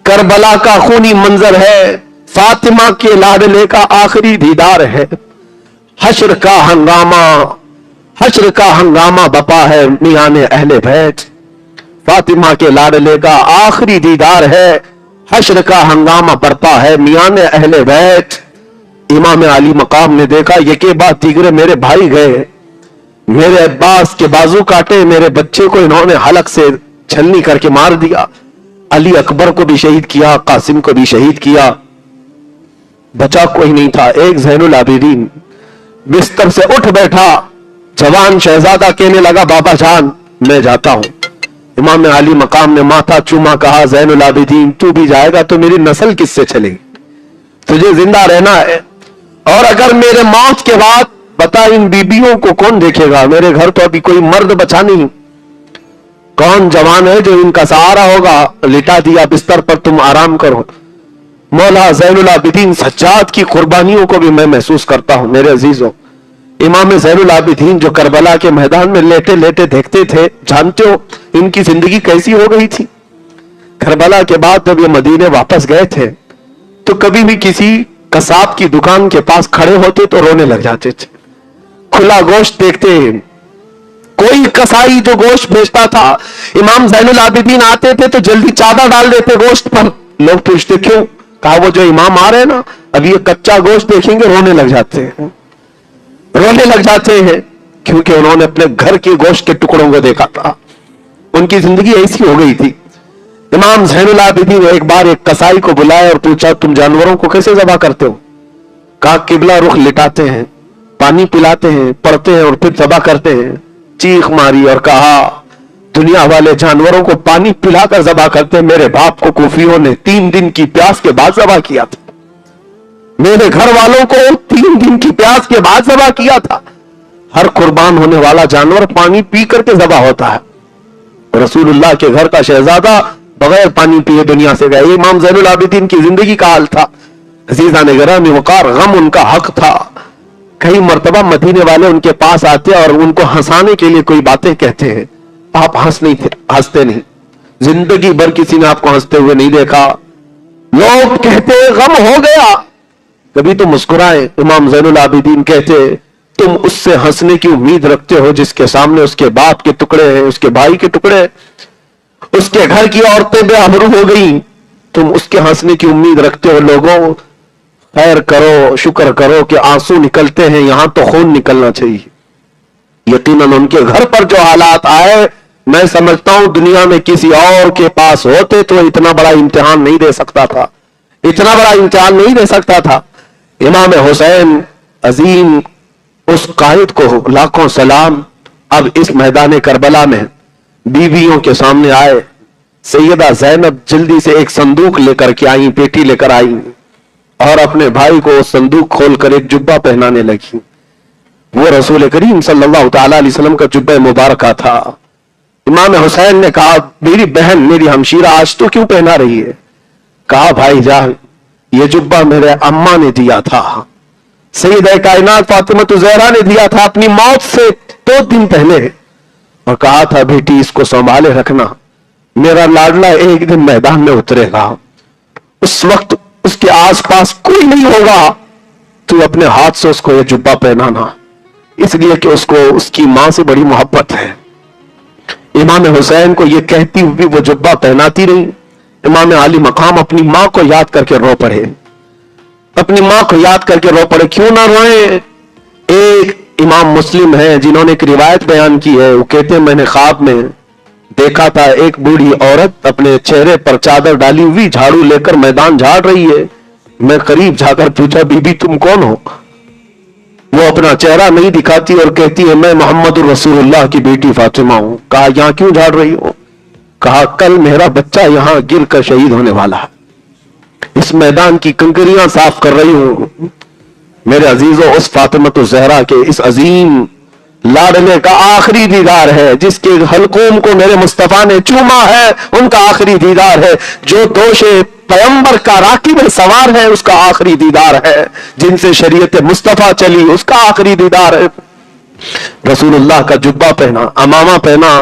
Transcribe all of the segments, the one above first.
کربلا کا خونی منظر ہے، فاطمہ کے لاڈلے کا آخری دیدار ہے، حشر کا ہنگامہ بپا ہے میان اہل بیت، فاطمہ کے لاڈلے کا آخری دیدار ہے، حشر کا ہنگامہ برپا ہے میان اہل بیت۔ امام علی مقام نے دیکھا یکے بعد دیگرے میرے بھائی گئے، میرے عباس کے بازو کاٹے، میرے بچے کو انہوں نے حلق سے چھلنی کر کے مار دیا، علی اکبر کو بھی شہید کیا، قاسم کو بھی شہید کیا، بچا کوئی نہیں تھا۔ ایک زین العابدین بستر سے اٹھ بیٹھا، جوان شہزادہ کہنے لگا بابا جان میں جاتا ہوں۔ امام علی مقام نے ماتھا چوما، کہا زین العابدین تو بھی جائے گا تو میری نسل کس سے چلے گی؟ تجھے زندہ رہنا ہے، اور اگر میرے موت کے بعد بتا ان بیبیوں کو کون دیکھے گا؟ میرے گھر تو ابھی کوئی مرد بچا نہیں، کون جوان ہے جو ان کا سہارا ہوگا؟ لٹا دیا بستر پر، تم آرام کرو۔ مولا زین العابدین سجاد کی قربانیوں کو بھی میں محسوس کرتا ہوں میرے عزیزوں۔ امام زین العابدین جو کربلا کے میدان میں لیٹے لیٹے دیکھتے تھے، جانتے ہو ان کی زندگی کیسی ہو گئی تھی؟ کربلا کے بعد جب یہ مدینے واپس گئے تھے تو کبھی بھی کسی قصاب کی دکان کے پاس کھڑے ہوتے تو رونے لگ جاتے تھے، کھلا گوشت دیکھتے، کوئی کسائی جو گوشت بیچتا تھا، امام زین العابدین آتے تھے تو جلدی چادر ڈال دیتے گوشت پر۔ لوگ پوچھتے کیوں؟ کہا وہ جو امام آ رہے ہیں نا، اب یہ کچا گوشت دیکھیں گے رونے لگ جاتے ہیں، کیونکہ انہوں نے اپنے گھر کے گوشت کے ٹکڑوں کو دیکھا تھا، ان کی زندگی ایسی ہو گئی تھی۔ امام زین العابدین نے ایک بار ایک کسائی کو بلایا اور پوچھا تم جانوروں کو کیسے ذبح کرتے ہو؟ کہا قبلہ رخ لٹاتے ہیں، پانی پلاتے ہیں، پڑھتے ہیں اور پھر ذبح کرتے ہیں۔ چیخ ماری اور کہا دنیا والے جانوروں کو پانی پلا کر ذبح کرتے، میرے باپ کو کوفیوں نے 3 دن کی پیاس کے بعد ذبح کیا تھا، میرے گھر والوں کو 3 دن کی پیاس کے بعد ذبح کیا تھا۔ ہر قربان ہونے والا جانور پانی پی کر کے ذبح ہوتا ہے، رسول اللہ کے گھر کا شہزادہ بغیر پانی پیے دنیا سے گئے۔ امام زین العابدین کی زندگی کا حال تھا۔ عزیزان گرامی وقار، غم ان کا حق تھا۔ کئی مرتبہ مدینے والے ان کے پاس آتے اور ان کو ہنسانے کے لیے کوئی باتیں کہتے ہیں، آپ ہنستے نہیں، زندگی بھر کسی نے آپ کو ہنستے ہوئے نہیں دیکھا۔ لوگ کہتے غم ہو گیا، کبھی تو مسکرائے۔ امام زین العابدین کہتے تم اس سے ہنسنے کی امید رکھتے ہو جس کے سامنے اس کے باپ کے ٹکڑے ہیں، اس کے بھائی کے ٹکڑے، اس کے گھر کی عورتیں بے آبرو ہو گئیں، تم اس کے ہنسنے کی امید رکھتے ہو۔ لوگوں خیر کرو، شکر کرو کہ آنسو نکلتے ہیں، یہاں تو خون نکلنا چاہیے۔ یقیناً ان کے گھر پر جو حالات آئے، میں سمجھتا ہوں دنیا میں کسی اور کے پاس ہوتے تو اتنا بڑا امتحان نہیں دے سکتا تھا، امام حسین عظیم اس قائد کو لاکھوں سلام۔ اب اس میدان کربلا میں بیویوں کے سامنے آئے، سیدہ زینب جلدی سے ایک صندوق لے کر کے آئیں، پیٹی لے کر آئیں اور اپنے بھائی کو صندوق کھول کر ایک جبہ پہنانے لگی۔ وہ رسول کریم صلی اللہ تعالی علیہ وسلم کا جبہ مبارکہ تھا۔ امام حسین نے کہا میری بہن، میری ہمشیرہ آج تو کیوں پہنا رہی ہے؟ کہا بھائی جان یہ جبہ میرے اماں نے دیا تھا، سیدہ کائنات فاطمہ زہرا نے دیا تھا اپنی موت سے 2 دن پہلے، اور کہا تھا بیٹی اس کو سنبھالے رکھنا، میرا لاڈلا ایک دن میدان میں اترے گا، اس وقت اس کے آس پاس کوئی نہیں ہوگا، تو اپنے ہاتھ سے اس کو یہ جبہ پہنانا، اس لیے کہ اس کو اس کی ماں سے بڑی محبت ہے۔ امام حسین کو یہ کہتی ہوئی وہ جبہ پہناتی رہی۔ امام علی مقام اپنی ماں کو یاد کر کے رو پڑے، کیوں نہ روئیں؟ ایک امام مسلم ہے جنہوں نے ایک روایت بیان کی ہے، وہ کہتے ہیں میں نے خواب میں دیکھا تھا ایک بوڑھی عورت اپنے چہرے پر چادر ڈالی ہوئی جھاڑو لے کر میدان جھاڑ رہی ہے۔ میں قریب جا کر پوچھا بی بی تم کون ہو؟ وہ اپنا چہرہ نہیں دکھاتی اور کہتی ہے میں محمد الرسول اللہ کی بیٹی فاطمہ ہوں۔ کہا یہاں کیوں جھاڑ رہی ہو؟ کہا کل میرا بچہ یہاں گر کر شہید ہونے والا ہے، اس میدان کی کنکریاں صاف کر رہی ہوں۔ میرے عزیزوں اس فاطمہ الزہرا کے اس عظیم لاڈلے کا آخری دیدار ہے، جس کے حلقوم کو میرے مصطفیٰ نے چوما ہے، ان کا آخری دیدار ہے۔ جو دوش پیغمبر کا راکب سوار ہے اس کا آخری دیدار ہے، جن سے شریعت مصطفیٰ چلی اس کا آخری دیدار ہے۔ رسول اللہ کا جبہ پہنا، امامہ پہنا،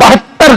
72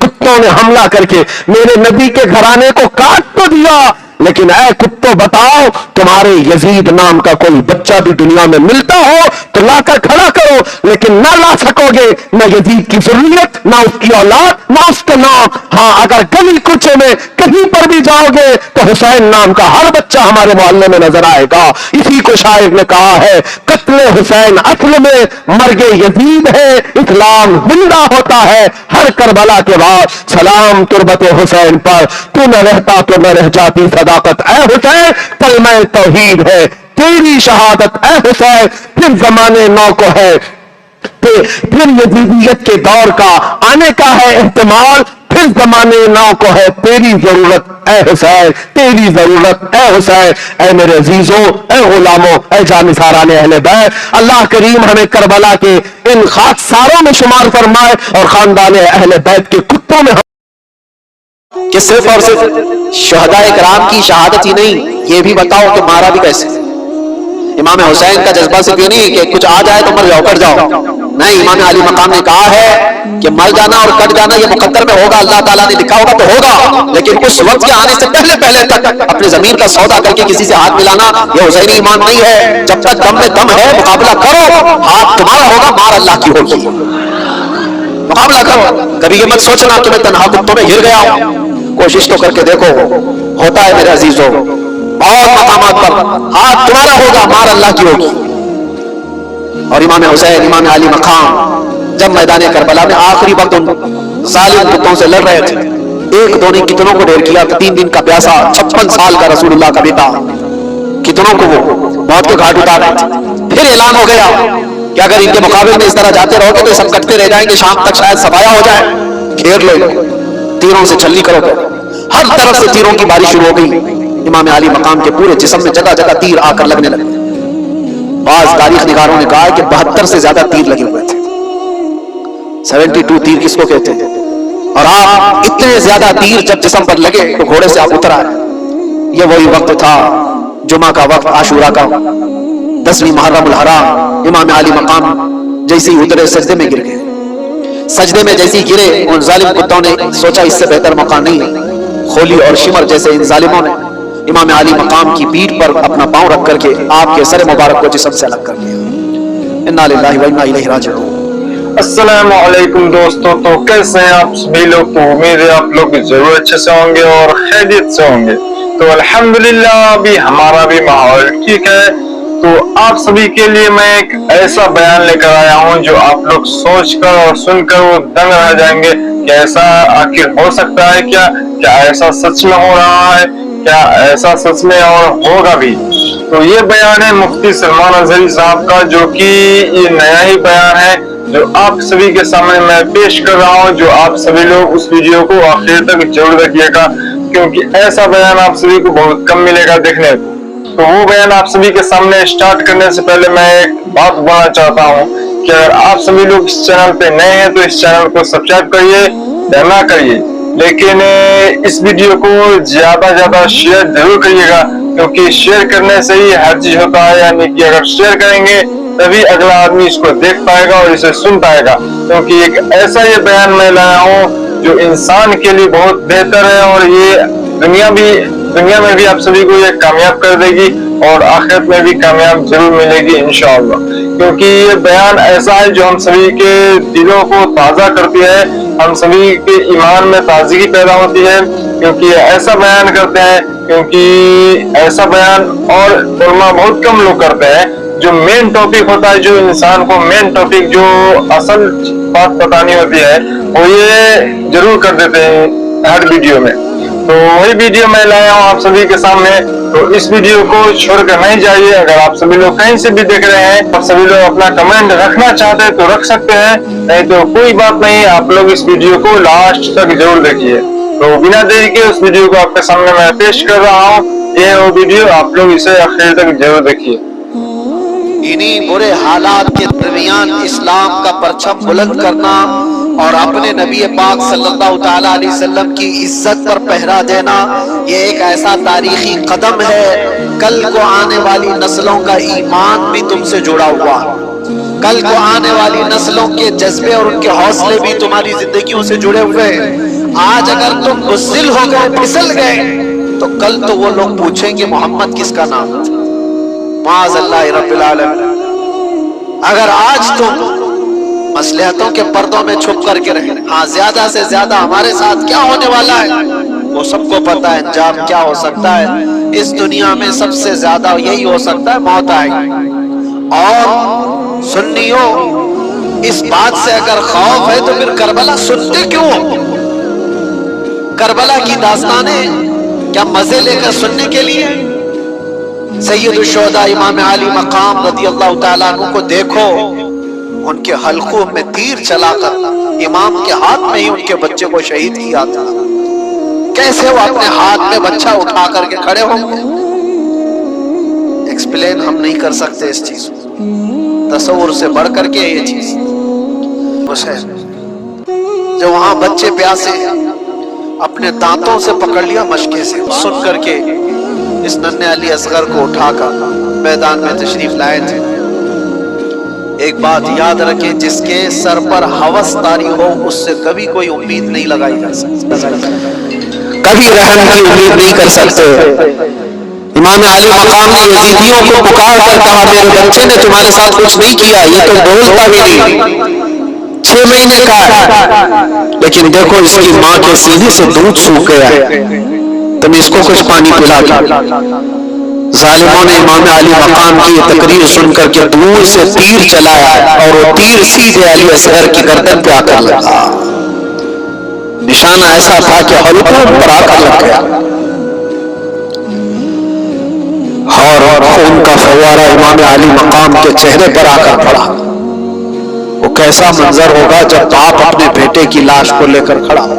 کتوں نے حملہ کر کے میرے نبی کے گھرانے کو کاٹ تو دیا، لیکن اے کتوں بتاؤ تمہارے یزید نام کا کوئی بچہ بھی دنیا میں ملتا ہو تو لا کر کھڑا کرو، لیکن نہ لا سکو گے نہ یزید کی ضروریت، نہ اس کی اولاد، نہ اس کا نام۔ ہاں اگر گلی کوچے میں کہیں پر بھی جاؤ گے تو حسین نام کا ہر بچہ ہمارے محلے میں نظر آئے گا۔ اسی کو شاعر نے کہا ہے قتل حسین اصل میں مرگ یزید ہے، اسلام زندہ ہوتا ہے ہر کربلا کے بعد۔ سلام تربت حسین پر، تو نہ رہتا تو نہ رہ جاتی صداقت اے حسین، کلمہ توحید ہے تیری شہادت اے حسین، پھر زمانے نو کو ہے، پھر یزیدیت کے دور کا آنے کا ہے احتمال، پھر زمانے نو کو ہے تیری ضرورت اے حسین، تیری ضرورت اے حسین۔ اے میرے عزیزوں، اے غلاموں، اے جانثاران اہل بیت، اللہ کریم ہمیں کربلا کے ان خاکساروں میں شمار فرمائے اور خاندان اہل بیت کے کتوں میں کہ صرف اور صرف شہداء کرام کی شہادت ہی نہیں، یہ بھی بتاؤ کہ مارا بھی کیسے۔ امام حسین کا جذبہ صرف یہ نہیں کہ کچھ آ جائے تو مر جاؤ، کٹ جاؤ، نہیں، امام علی مقام نے کہا ہے کہ مر جانا اور کٹ جانا یہ مقدر میں ہوگا، اللہ تعالیٰ نے لکھا ہوگا تو ہوگا، لیکن اس وقت کے آنے سے پہلے تک اپنے ضمیر کا سودا کر کے کسی سے ہاتھ ملانا یہ حسینی ایمان نہیں ہے۔ جب تک دم میں دم ہے مقابلہ کرو، ہاتھ تمہارا ہوگا، مار اللہ کی ہوگی، مقابلہ کرو۔ کبھی یہ مت سوچنا تمہیں تنہا کتوں میں گر گیا ہوں، کوشش تو کر کے دیکھو، ہوتا ہے میرے عزیزوں، بہت مقامات پر ہاتھ تمہارا ہوگا، مار اللہ کی ہوگی۔ اور امام حسین، امام علی مقام جب میدان کربلا میں آخری وقت ان ظالم کتوں سے لڑ رہے تھے، ایک دو نے کتنوں کو ڈھیر کیا، 3 دن کا پیاسا 56 سال کا رسول اللہ کا بیٹا، کتنوں کو وہ موت کے گھاٹ اتار رہے تھے۔ پھر اعلان ہو گیا کہ اگر ان کے مقابلے میں اس طرح جاتے رہو گے تو سب کٹتے رہ جائیں گے، شام تک شاید صفایا ہو جائے، گھیر لو، تیروں سے چلنی کرو گے۔ ہر طرف سے تیروں کی بارش شروع ہو گئی، امام علی مقام کے پورے جسم میں جگہ جگہ تیر آ کر لگنے لگے۔ بعض تاریخ نگاروں نے کہا ہے کہ 72 سے زیادہ تیر لگے ہوئے تھے۔ 72 تیر کس کو کہتے ہیں؟ اور آپ اتنے زیادہ تیر جب جسم پر لگے تو گھوڑے سے آپ اتر آئے۔ یہ وہی وقت تھا جمعہ کا وقت، عاشورہ کا 10ویں محرم الحرام، امام علی مقام جیسے ہی اترے سجدے میں گر گئے۔ سجدے میں جیسے ہی گرے ان ظالم کتوں نے سوچا اس سے بہتر موقع نہیں ہے، خولی اور شمر جیسے ان ظالموں نے امام علی مقام کی پیٹھ پر اپنا پاؤں رکھ کر کے آپ کے سر مبارک کو جسم سے الگ کر دیا۔ انا للہ و انا الیہ راجعون۔ السلام علیکم دوستو، تو کیسے ہیں آپ سبھی لوگ؟ تو امید ہے آپ لوگ ضرور اچھے سے ہوں گے اور خیریت سے ہوں گے۔ تو الحمدللہ ابھی ہمارا بھی ماحول ٹھیک ہے۔ تو آپ سبھی کے لیے میں ایک ایسا بیان لے کر آیا ہوں جو آپ لوگ سوچ کر اور سن کر وہ دنگ رہ جائیں گے کہ ایسا آخر ہو سکتا ہے کیا ایسا سچ میں ہو رہا ہے، کیا ایسا سچ میں اور ہوگا بھی۔ تو یہ بیان ہے مفتی سلمان اظہری صاحب کا، جو کہ یہ نیا ہی بیان ہے جو آپ سبھی کے سامنے میں پیش کر رہا ہوں، جو آپ سبھی لوگ اس ویڈیو کو آخر تک ضرور دیکھیے گا، کیونکہ ایسا بیان آپ سبھی کو بہت کم ملے گا دیکھنے کو۔ تو وہ بیان آپ سبھی کے سامنے سٹارٹ کرنے سے پہلے میں ایک بات بولنا چاہتا ہوں کہ اگر آپ سبھی لوگ اس چینل پہ نئے ہیں تو اس چینل کو سبسکرائب کریے یا نہ کریے، لیکن اس ویڈیو کو زیادہ شیئر ضرور کریے گا، کیونکہ شیئر کرنے سے ہی ہر چیز ہوتا ہے، یعنی کہ اگر شیئر کریں گے تبھی اگلا آدمی اس کو دیکھ پائے گا اور اسے سن پائے گا، کیونکہ ایک ایسا یہ بیان میں لایا ہوں جو انسان کے لیے بہت بہتر ہے، اور یہ دنیا میں بھی آپ سبھی کو یہ کامیاب کر دے گی اور آخرت میں بھی کامیاب ضرور ملے گی انشاءاللہ، کیونکہ یہ بیان ایسا ہے جو ہم سبھی کے دلوں کو تازہ کرتی ہے، ہم سبھی کے ایمان میں تازگی پیدا ہوتی ہے، کیونکہ یہ ایسا بیان کرتے ہیں، کیونکہ ایسا بیان اور علماء بہت کم لوگ کرتے ہیں۔ جو مین ٹاپک ہوتا ہے، جو انسان کو مین ٹاپک جو اصل بات بتانی ہوتی ہے، وہ یہ ضرور کر دیتے ہیں ہر ویڈیو میں۔ تو وہی ویڈیو میں لایا ہوں آپ سبھی کے سامنے، تو اس ویڈیو کو چھوڑ کر نہیں جائیے۔ اگر آپ سبھی لوگ کہیں سے بھی دیکھ رہے ہیں، آپ سبھی لوگ اپنا کمنٹ رکھنا چاہتے ہیں تو رکھ سکتے ہیں، نہیں تو کوئی بات نہیں، آپ لوگ اس ویڈیو کو لاسٹ تک ضرور دیکھیے۔ تو بنا دیری کے اس ویڈیو کو آپ کے سامنے میں پیش کر رہا ہوں، یہ وہ ویڈیو، آپ لوگ اسے آخر تک ضرور دیکھیے۔ انہی برے حالات کے درمیان اسلام کا پرچم بلند کرنا اور اپنے نبی پاک صلی اللہ تعالیٰ علیہ وسلم کی عزت پر پہرا دینا، یہ ایک ایسا تاریخی قدم ہے، کل کو آنے والی نسلوں کا ایمان بھی تم سے جڑا ہوا۔ کل کو آنے والی نسلوں کے جذبے اور ان کے حوصلے بھی تمہاری زندگیوں سے جڑے ہوئے ہیں۔ آج اگر تم بزدل ہو گئے، پھسل گئے، تو کل تو وہ لوگ پوچھیں گے محمد کس کا نام تھا؟ معاذ اللہ رب العالمین۔ اگر آج تم مصلحتوں کے پردوں میں چھپ کر کے رہیں، ہاں زیادہ سے زیادہ ہمارے ساتھ کیا ہونے والا ہے وہ سب کو پتا ہے، انجام کیا ہو سکتا ہے اس دنیا میں، سب سے زیادہ یہی ہو سکتا ہے موت آئے گی۔ اور سنیو، اس بات سے اگر خوف ہے تو پھر کربلا سنتے کیوں؟ کربلا کی داستانیں کیا مزے لے کر سننے کے لیے؟ سید الشہداء امام علی مقام رضی اللہ تعالیٰ عنہ کو دیکھو، ان کے حلقوں میں تیر چلا کر امام کے ہاتھ میں ہی ان کے بچے کو شہید کیا تھا۔ کیسے وہ اپنے ہاتھ میں بچہ اٹھا کر کے کھڑے ہوں گے؟ ایکسپلین ہم نہیں کر سکتے اس چیز کو، تصور سے بڑھ کر کے یہ چیز جو وہاں بچے پیاسے اپنے دانتوں سے پکڑ لیا مشکے سے، سن کر کے اس ننھے علی اصغر کو اٹھا کر میدان میں تشریف لائے تھے۔ ایک بات یاد رکھیں، جس کے سر پر ہوس طاری ہو اس سے کبھی کوئی امید نہیں لگائی جا سکتی، کبھی رحم کی امید نہیں کر سکتے۔ امام علی مقام نے یزیدیوں کو پکار کر کہا میرے بچے نے تمہارے ساتھ کچھ نہیں کیا، یہ تو بولتا بھی نہیں، 6 مہینے کا ہے، لیکن دیکھو اس کی ماں کے سینے سے دودھ سوکھ گیا ہے، تم اس کو کچھ پانی پلا دو۔ ظالموں نے امام علی مقام کی تقریر سن کر کے دور سے تیر چلایا اور وہ تیر سیدھے علی اصغر کی گردن پہ آ کر لگا۔ نشانہ ایسا تھا کہ حلقوں پر آ کر لگ گیا اور خون کا فوارہ امام علی مقام کے چہرے پر آ کر پڑا۔ وہ کیسا منظر ہوگا جب باپ اپنے بیٹے کی لاش کو لے کر کھڑا ہو۔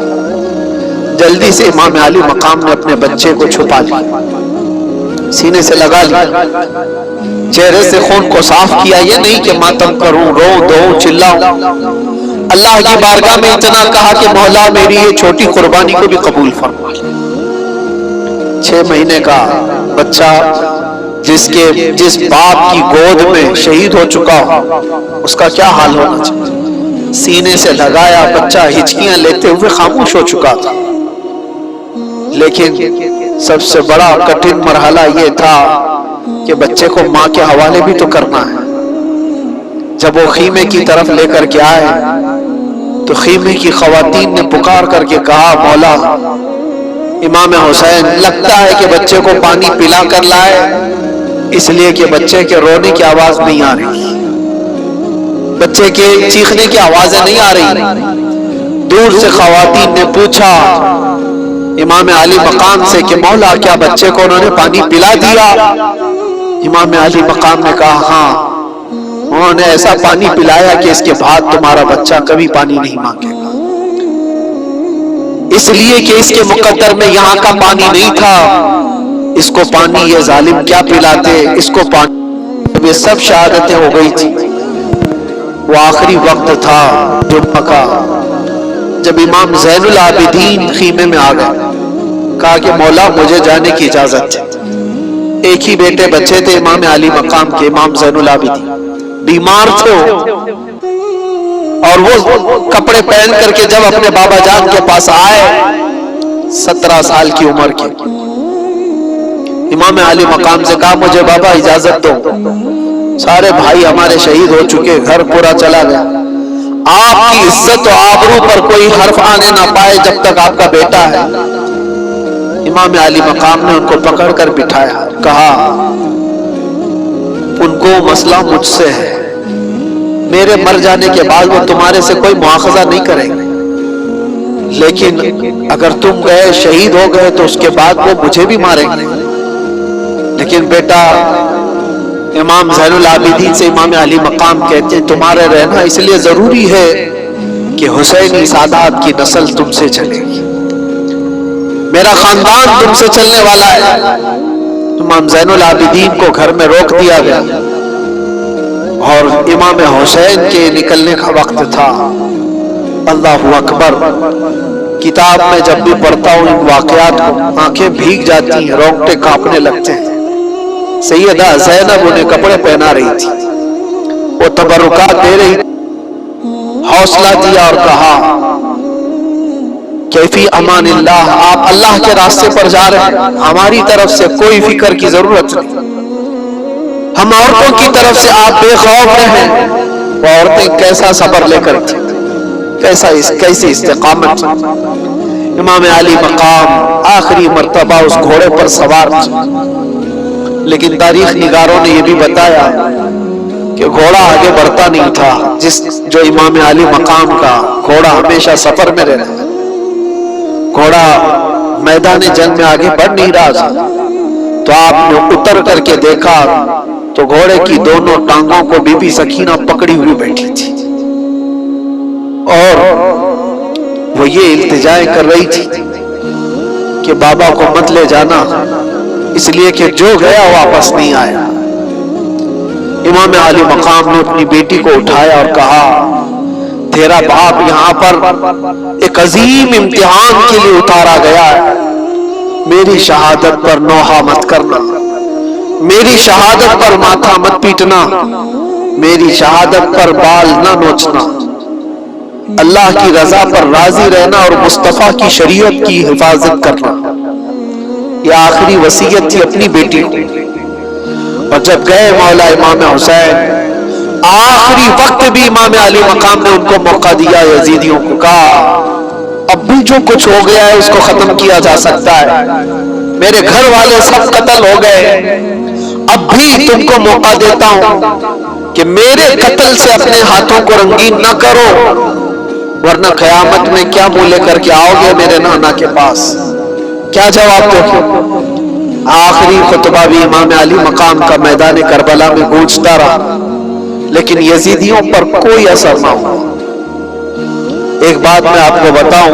جلدی سے امام علی مقام نے اپنے بچے کو چھپا لیا، سینے سے لگا لیا، چہرے سے خون کو صاف کیا، یہ نہیں کہ ماتم کروں، رو دو، چلاؤں۔ اللہ کی بارگاہ میں اتنا کہا کہ مولا میری یہ چھوٹی قربانی کو بھی قبول فرما۔ 6 مہینے کا بچہ جس باپ کی گود میں شہید ہو چکا ہو اس کا کیا حال ہونا چاہیے؟ سینے سے لگایا، بچہ ہچکیاں لیتے ہوئے خاموش ہو چکا تھا۔ لیکن سب سے بڑا کٹھن مرحلہ یہ تھا کہ بچے کو ماں کے حوالے بھی تو کرنا ہے۔ جب وہ خیمے کی طرف لے کر کے آئے تو خیمے کی خواتین نے پکار کر کے کہا مولا امام حسین لگتا ہے کہ بچے کو پانی پلا کر لائے، اس لیے کہ بچے کے رونے کی آواز نہیں آ رہی، بچے کے چیخنے کی آوازیں نہیں آ رہی۔ دور سے خواتین نے پوچھا امام علی مقام سے کہ مولا کیا بچے کو انہوں نے پانی پلا دیا؟ امام علی مقام نے کہا ہاں، انہوں نے ایسا پانی پلایا کہ اس کے بعد تمہارا بچہ کبھی پانی نہیں مانگے گا، اس لیے کہ اس کے مقدر میں یہاں کا پانی نہیں تھا، اس کو پانی یہ ظالم کیا پلاتے، اس کو پانی۔ یہ سب شہادتیں ہو گئی تھی۔ وہ آخری وقت تھا جمعہ کا جب امام زین العابدین خیمے میں آ گئے، کہا کہ مولا مجھے جانے کی اجازت ہے۔ ایک ہی بیٹے بچے تھے امام علی مقام کے، امام زین العابدین بیمار تھے اور وہ کپڑے پہن کر کے جب اپنے بابا جان کے پاس آئے 17 سال کی عمر کے، امام علی مقام سے کہا مجھے بابا اجازت دو، سارے بھائی ہمارے شہید ہو چکے، گھر پورا چلا گیا، آپ کی عزت و آبرو پر کوئی حرف آنے نہ پائے جب تک آپ کا بیٹا ہے۔ امام علی مقام نے ان کو پکڑ کر بٹھایا، کہا ان کو مسئلہ مجھ سے ہے، میرے مر جانے کے بعد وہ تمہارے سے کوئی مواخذہ نہیں کریں گے، لیکن اگر تم گئے شہید ہو گئے تو اس کے بعد وہ مجھے بھی ماریں گے۔ لیکن بیٹا امام زین العابدین سے امام علی مقام کہتے ہیں تمہارے رہنا اس لیے ضروری ہے کہ حسینی سادات کی نسل تم سے چلے گی، میرا خاندان تم سے چلنے والا ہے۔ امام زین العابدین کو گھر میں روک دیا گیا اور امام حسین کے نکلنے کا وقت تھا۔ اللہ اکبر، کتاب میں جب بھی پڑھتا ہوں ان واقعات کو آنکھیں بھیگ جاتی ہیں، رونگٹے کانپنے لگتے ہیں۔ سیدہ زینب انہیں کپڑے پہنا رہی تھی، وہ تبرکات دے رہی، حوصلہ دیا اور کہا کہ فی امان اللہ، آپ اللہ کے راستے پر جا رہے ہیں، ہماری طرف سے کوئی فکر کی ضرورت نہیں، ہم عورتوں کی طرف سے آپ بے خوف رہیں۔ وہ عورتیں کیسا صبر لے کر تھی، کیسی استقامت۔ امام علی مقام آخری مرتبہ اس گھوڑے پر سوار تھے، لیکن تاریخ نگاروں نے یہ بھی بتایا کہ گھوڑا آگے بڑھتا نہیں تھا، جو امام علی مقام کا گھوڑا ہمیشہ سفر میں رہتا ہے، گھوڑا میدان جنگ میں آگے بڑھ نہیں رہا تھا، تو آپ نے اتر کر کے دیکھا تو گھوڑے کی دونوں ٹانگوں کو بی بی سکینہ پکڑی ہوئی بیٹھی تھی، اور وہ یہ التجائیں کر رہی تھی کہ بابا کو مت لے جانا، اس لیے کہ جو گیا واپس نہیں آیا۔ امام علی مقام نے اپنی بیٹی کو اٹھایا اور کہا تیرا باپ یہاں پر ایک عظیم امتحان کے لیے اتارا گیا ہے، میری شہادت پر نوحہ مت کرنا، میری شہادت پر ماتھا مت پیٹنا، میری شہادت پر بال نہ نوچنا، اللہ کی رضا پر راضی رہنا اور مصطفیٰ کی شریعت کی حفاظت کرنا۔ یہ آخری وصیت تھی اپنی بیٹی کو۔ اور جب گئے مولا امام حسین، آخری وقت بھی امام علی مقام نے ان کو موقع دیا، یزیدیوں کو کہا اب بھی جو کچھ ہو گیا ہے اس کو ختم کیا جا سکتا ہے، میرے گھر والے سب قتل ہو گئے، اب بھی تم کو موقع دیتا ہوں کہ میرے قتل سے اپنے ہاتھوں کو رنگین نہ کرو، ورنہ قیامت میں کیا منہ لے کر کے آؤ گے میرے نانا کے پاس، کیا جواب دو گے؟ آخری خطبہ بھی امام علی مقام کا میدان کربلا میں گونجتا رہا، لیکن یزیدیوں پر کوئی اثر نہ ہوا۔ ایک بات میں آپ کو بتاؤں،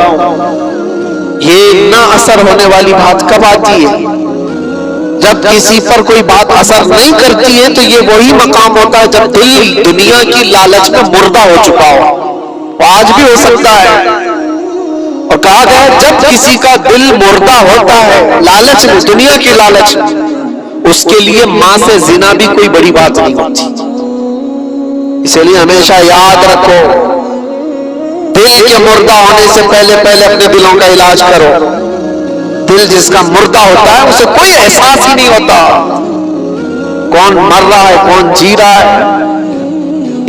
یہ نہ اثر ہونے والی بات کب آتی ہے؟ جب کسی پر کوئی بات اثر نہیں کرتی ہے تو یہ وہی مقام ہوتا ہے جب دل دنیا کی لالچ میں مردہ ہو چکا ہو، آج بھی ہو سکتا ہے۔ اور کہا گیا جب کسی کا دل مردہ ہوتا ہے لالچ میں، دنیا کی لالچ میں، اس کے لیے ماں سے زنا بھی کوئی بڑی بات نہیں ہوتی۔ اسی لیے ہمیشہ یاد رکھو، دل کے مردہ ہونے سے پہلے اپنے دلوں کا علاج کرو۔ دل جس کا مردہ ہوتا ہے اسے کوئی احساس ہی نہیں ہوتا کون مر رہا ہے کون جی رہا ہے۔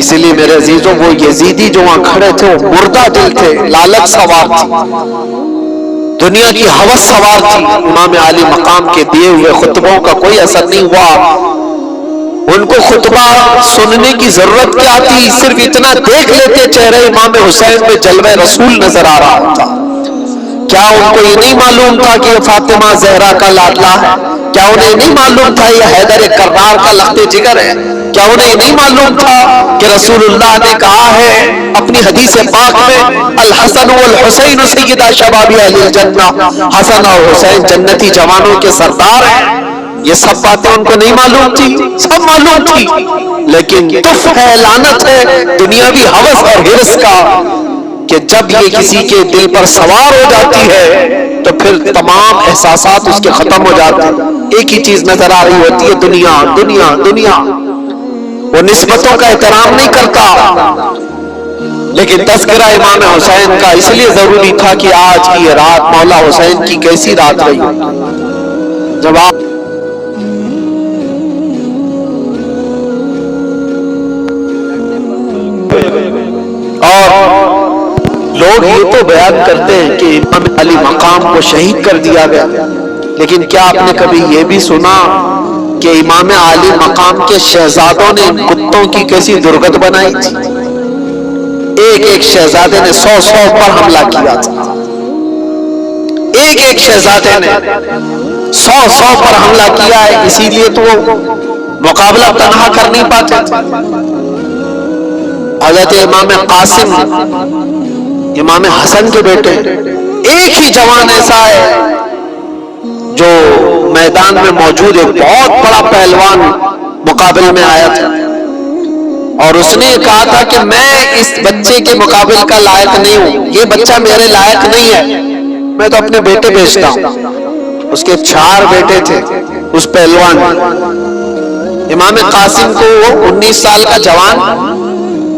اسی لیے میرے عزیزوں، وہ یزیدی جو وہاں کھڑے تھے وہ مردہ دل تھے، لالچ سوار تھی، دنیا کی ہوس سوار تھی۔ امام علی مقام کے دیے ہوئے خطبوں کا کوئی اثر نہیں ہوا، ان کو خطبہ سننے کی ضرورت کیا تھی، صرف اتنا دیکھ لیتے چہرے امام حسین میں جلوہ رسول نظر آ رہا تھا۔ کیا ان کو یہ نہیں معلوم تھا کہ یہ فاطمہ زہرا کا لاڈلا ہے؟ کیا انہیں نہیں معلوم تھا یہ حیدر کرار کا لخت جگر ہے؟ کیا انہیں نہیں معلوم تھا کہ رسول اللہ نے کہا ہے اپنی حدیث پاک میں الحسن والحسین سیدہ شباب اہل الجنہ، حسن اور حسین جنتی جوانوں کے سردار ہیں؟ یہ سب باتیں ان کو نہیں معلوم تھی؟ سب معلوم تھی، لیکن تف ہے، لعنت ہے دنیاوی ہوس اور حرص کا کہ جب یہ کسی کے دل پر سوار ہو جاتی ہے تو پھر تمام احساسات اس کے ختم ہو جاتے ہیں، ایک ہی چیز نظر آ رہی ہوتی ہے، دنیا دنیا دنیا۔ وہ نسبتوں کا احترام نہیں کرتا۔ لیکن تذکرہ امام حسین کا اس لیے ضروری تھا کہ آج کی یہ رات مولا حسین کی کیسی رات رہی، جب آپ اور لوگ یہ تو بیان کرتے ہیں کہ امام علی مقام کو شہید کر دیا گیا، لیکن کیا آپ نے کبھی یہ بھی سنا کہ امام علی مقام کے شہزادوں نے کتوں کی کیسی درگت بنائی تھی؟ ایک شہزادے نے 100 پر حملہ کیا تھا، ایک شہزادے نے 100 پر حملہ کیا ہے، اسی لیے تو وہ مقابلہ تنہا کر نہیں پاتے تھے۔ حضرت امام قاسم امام حسن کے بیٹے، ایک ہی جوان ایسا ہے جو میدان میں موجود ایک بہت بڑا پہلوان مقابل میں آیا تھا، اور اس نے کہا تھا کہ میں اس بچے کے مقابل کا لائق نہیں ہوں، یہ بچہ میرے لائق نہیں ہے، میں تو اپنے بیٹے بھیجتا ہوں۔ اس کے 4 بیٹے تھے اس پہلوان، امام قاسم کو 19 سال کا جوان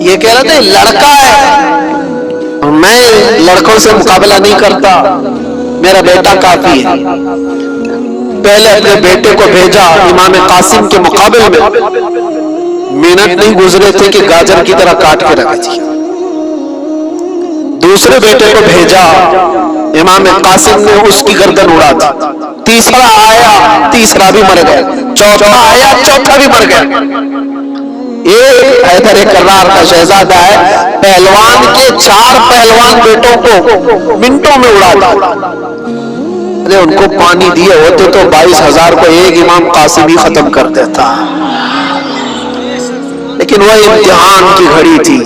یہ کہہ رہا تھا لڑکا ہے، میں لڑکوں سے مقابلہ نہیں کرتا، میرا بیٹا کافی ہے۔ پہلے اپنے بیٹے کو بھیجا امام قاسم کے مقابل میں، منٹ نہیں گزرے تھے کہ گاجر کی طرح کاٹ کے رکھ دیا۔ دوسرے بیٹے کو بھیجا، امام قاسم نے اس کی گردن اڑا دی۔ تیسرا آیا، تیسرا بھی مر گیا۔ چوتھا آیا، چوتھا بھی مر گیا۔ یہ حیدر کرار کا شہزادہ ہے، پہلوان کے 4 پہلوان بیٹوں کو منٹوں میں اڑا دیا۔ ان کو پانی دیے ہوتے تو 22,000 کو ایک امام قاسم ہی ختم کر دیتا، لیکن وہ امتحان کی گھڑی تھی،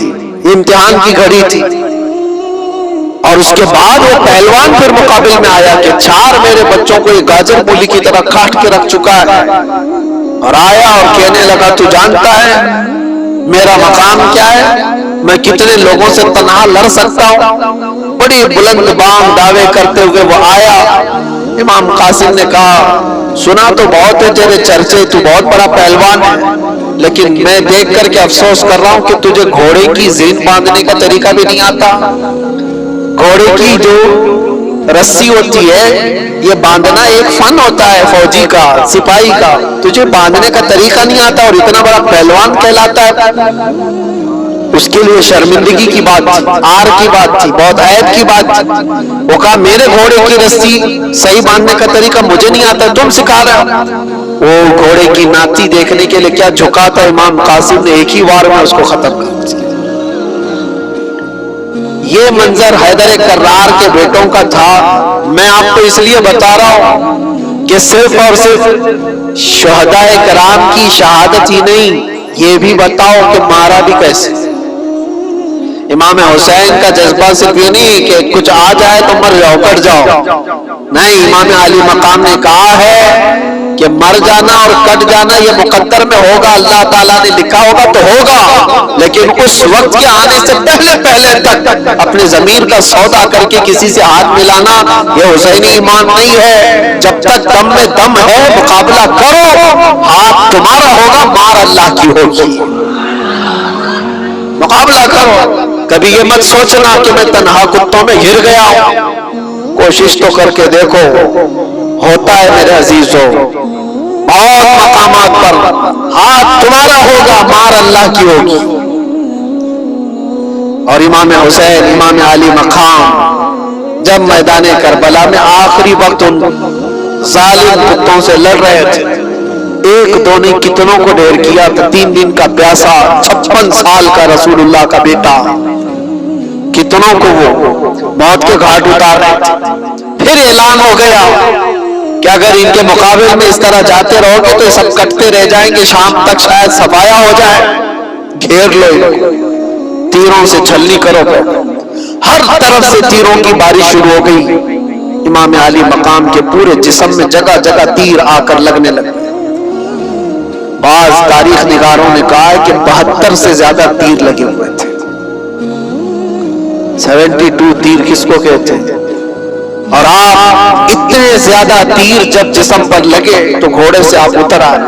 امتحان کی گھڑی تھی۔ اور اس کے بعد وہ پہلوان پھر مقابل میں آیا کہ 4 میرے بچوں کو یہ گاجر مولی کی طرح کاٹ کے رکھ چکا ہے، اور آیا اور کہنے لگا تو جانتا ہے میرا مقام کیا ہے، میں کتنے لوگوں سے تنہا لڑ سکتا ہوں۔ بڑی بلند بام دعوے کرتے ہوئے وہ آیا۔ امام قاسم نے کہا سنا تو بہت ہے تیرے چرچے، تو بہت بڑا پہلوان ہے، لیکن میں دیکھ کر کے افسوس کر رہا ہوں کہ تجھے گھوڑے کی زین باندھنے کا طریقہ بھی نہیں آتا۔ گھوڑے کی جو رسی ہوتی ہے یہ باندھنا ایک فن ہوتا ہے، فوجی کا، سپاہی کا، تجھے باندھنے کا طریقہ نہیں آتا اور اتنا بڑا پہلوان کہلاتا ہے۔ اس کے لیے شرمندگی کی بات تھی، آر کی بات تھی، بہت عیب کی بات تھی۔ وہ کہا میرے گھوڑے کی رسی صحیح باندھنے کا طریقہ مجھے نہیں آتا، تم سکھا رہے ہو۔ وہ گھوڑے کی ناتی دیکھنے کے لیے کیا جھکا تھا، امام قاسم نے ایک ہی وار میں اس کو ختم کر دیا۔ یہ منظر حیدر کرار کے بیٹوں کا تھا۔ میں آپ کو اس لیے بتا رہا ہوں کہ صرف اور صرف شہداء کرام کی شہادت ہی نہیں، یہ بھی بتاؤ کہ مارا بھی کیسے۔ امام حسین کا جذبہ صرف یہ نہیں کہ کچھ آ جائے تو مر جاؤ، کٹ جاؤ، نہیں، امام علی مقام نے کہا ہے کہ مر جانا اور کٹ جانا یہ مقدر میں ہوگا، اللہ تعالیٰ نے لکھا ہوگا تو ہوگا، لیکن اس وقت کے آنے سے پہلے تک اپنے ضمیر کا سودا کر کے کسی سے ہاتھ ملانا یہ حسینی ایمان نہیں ہے۔ جب تک دم میں دم ہے مقابلہ کرو، ہاتھ تمہارا ہوگا، مار اللہ کی ہوگی، مقابلہ کرو۔ کبھی یہ مت سوچنا کہ میں تنہا کتوں میں گر گیا ہوں، کوشش تو کر کے دیکھو، ہوتا ہے میرے عزیزوں، بہت مقامات پر ہاتھ تمہارا ہوگا، مار اللہ کی ہوگی۔ اور امام حسین، امام علی مقام جب میدان کربلا میں آخری وقت ان ظالم کتوں سے لڑ رہے تھے، ایک دو نے کتنوں کو ڈھیر کیا تھا، 3 دن کا پیاسا 56 سال کا رسول اللہ کا بیٹا، کتنوں کو وہ موت کے گھاٹ اتار رہے تھے۔ پھر اعلان ہو گیا کہ اگر ان کے مقابل میں اس طرح جاتے رہو گے تو سب کٹتے رہ جائیں گے، شام تک شاید صفایا ہو جائے، گھیر لو، تیروں سے چھلنی کرو۔ ہر طرف سے تیروں کی بارش شروع ہو گئی، امام علی مقام کے پورے جسم میں جگہ جگہ تیر آ کر لگنے لگے۔ بعض تاریخ نگاروں نے کہا ہے کہ 72 سے زیادہ تیر لگے ہوئے تھے۔ 72 تیر کس کو کہتے ہیں؟ اور آپ اتنے زیادہ تیر جب جسم پر لگے تو گھوڑے سے آپ اتر آئے۔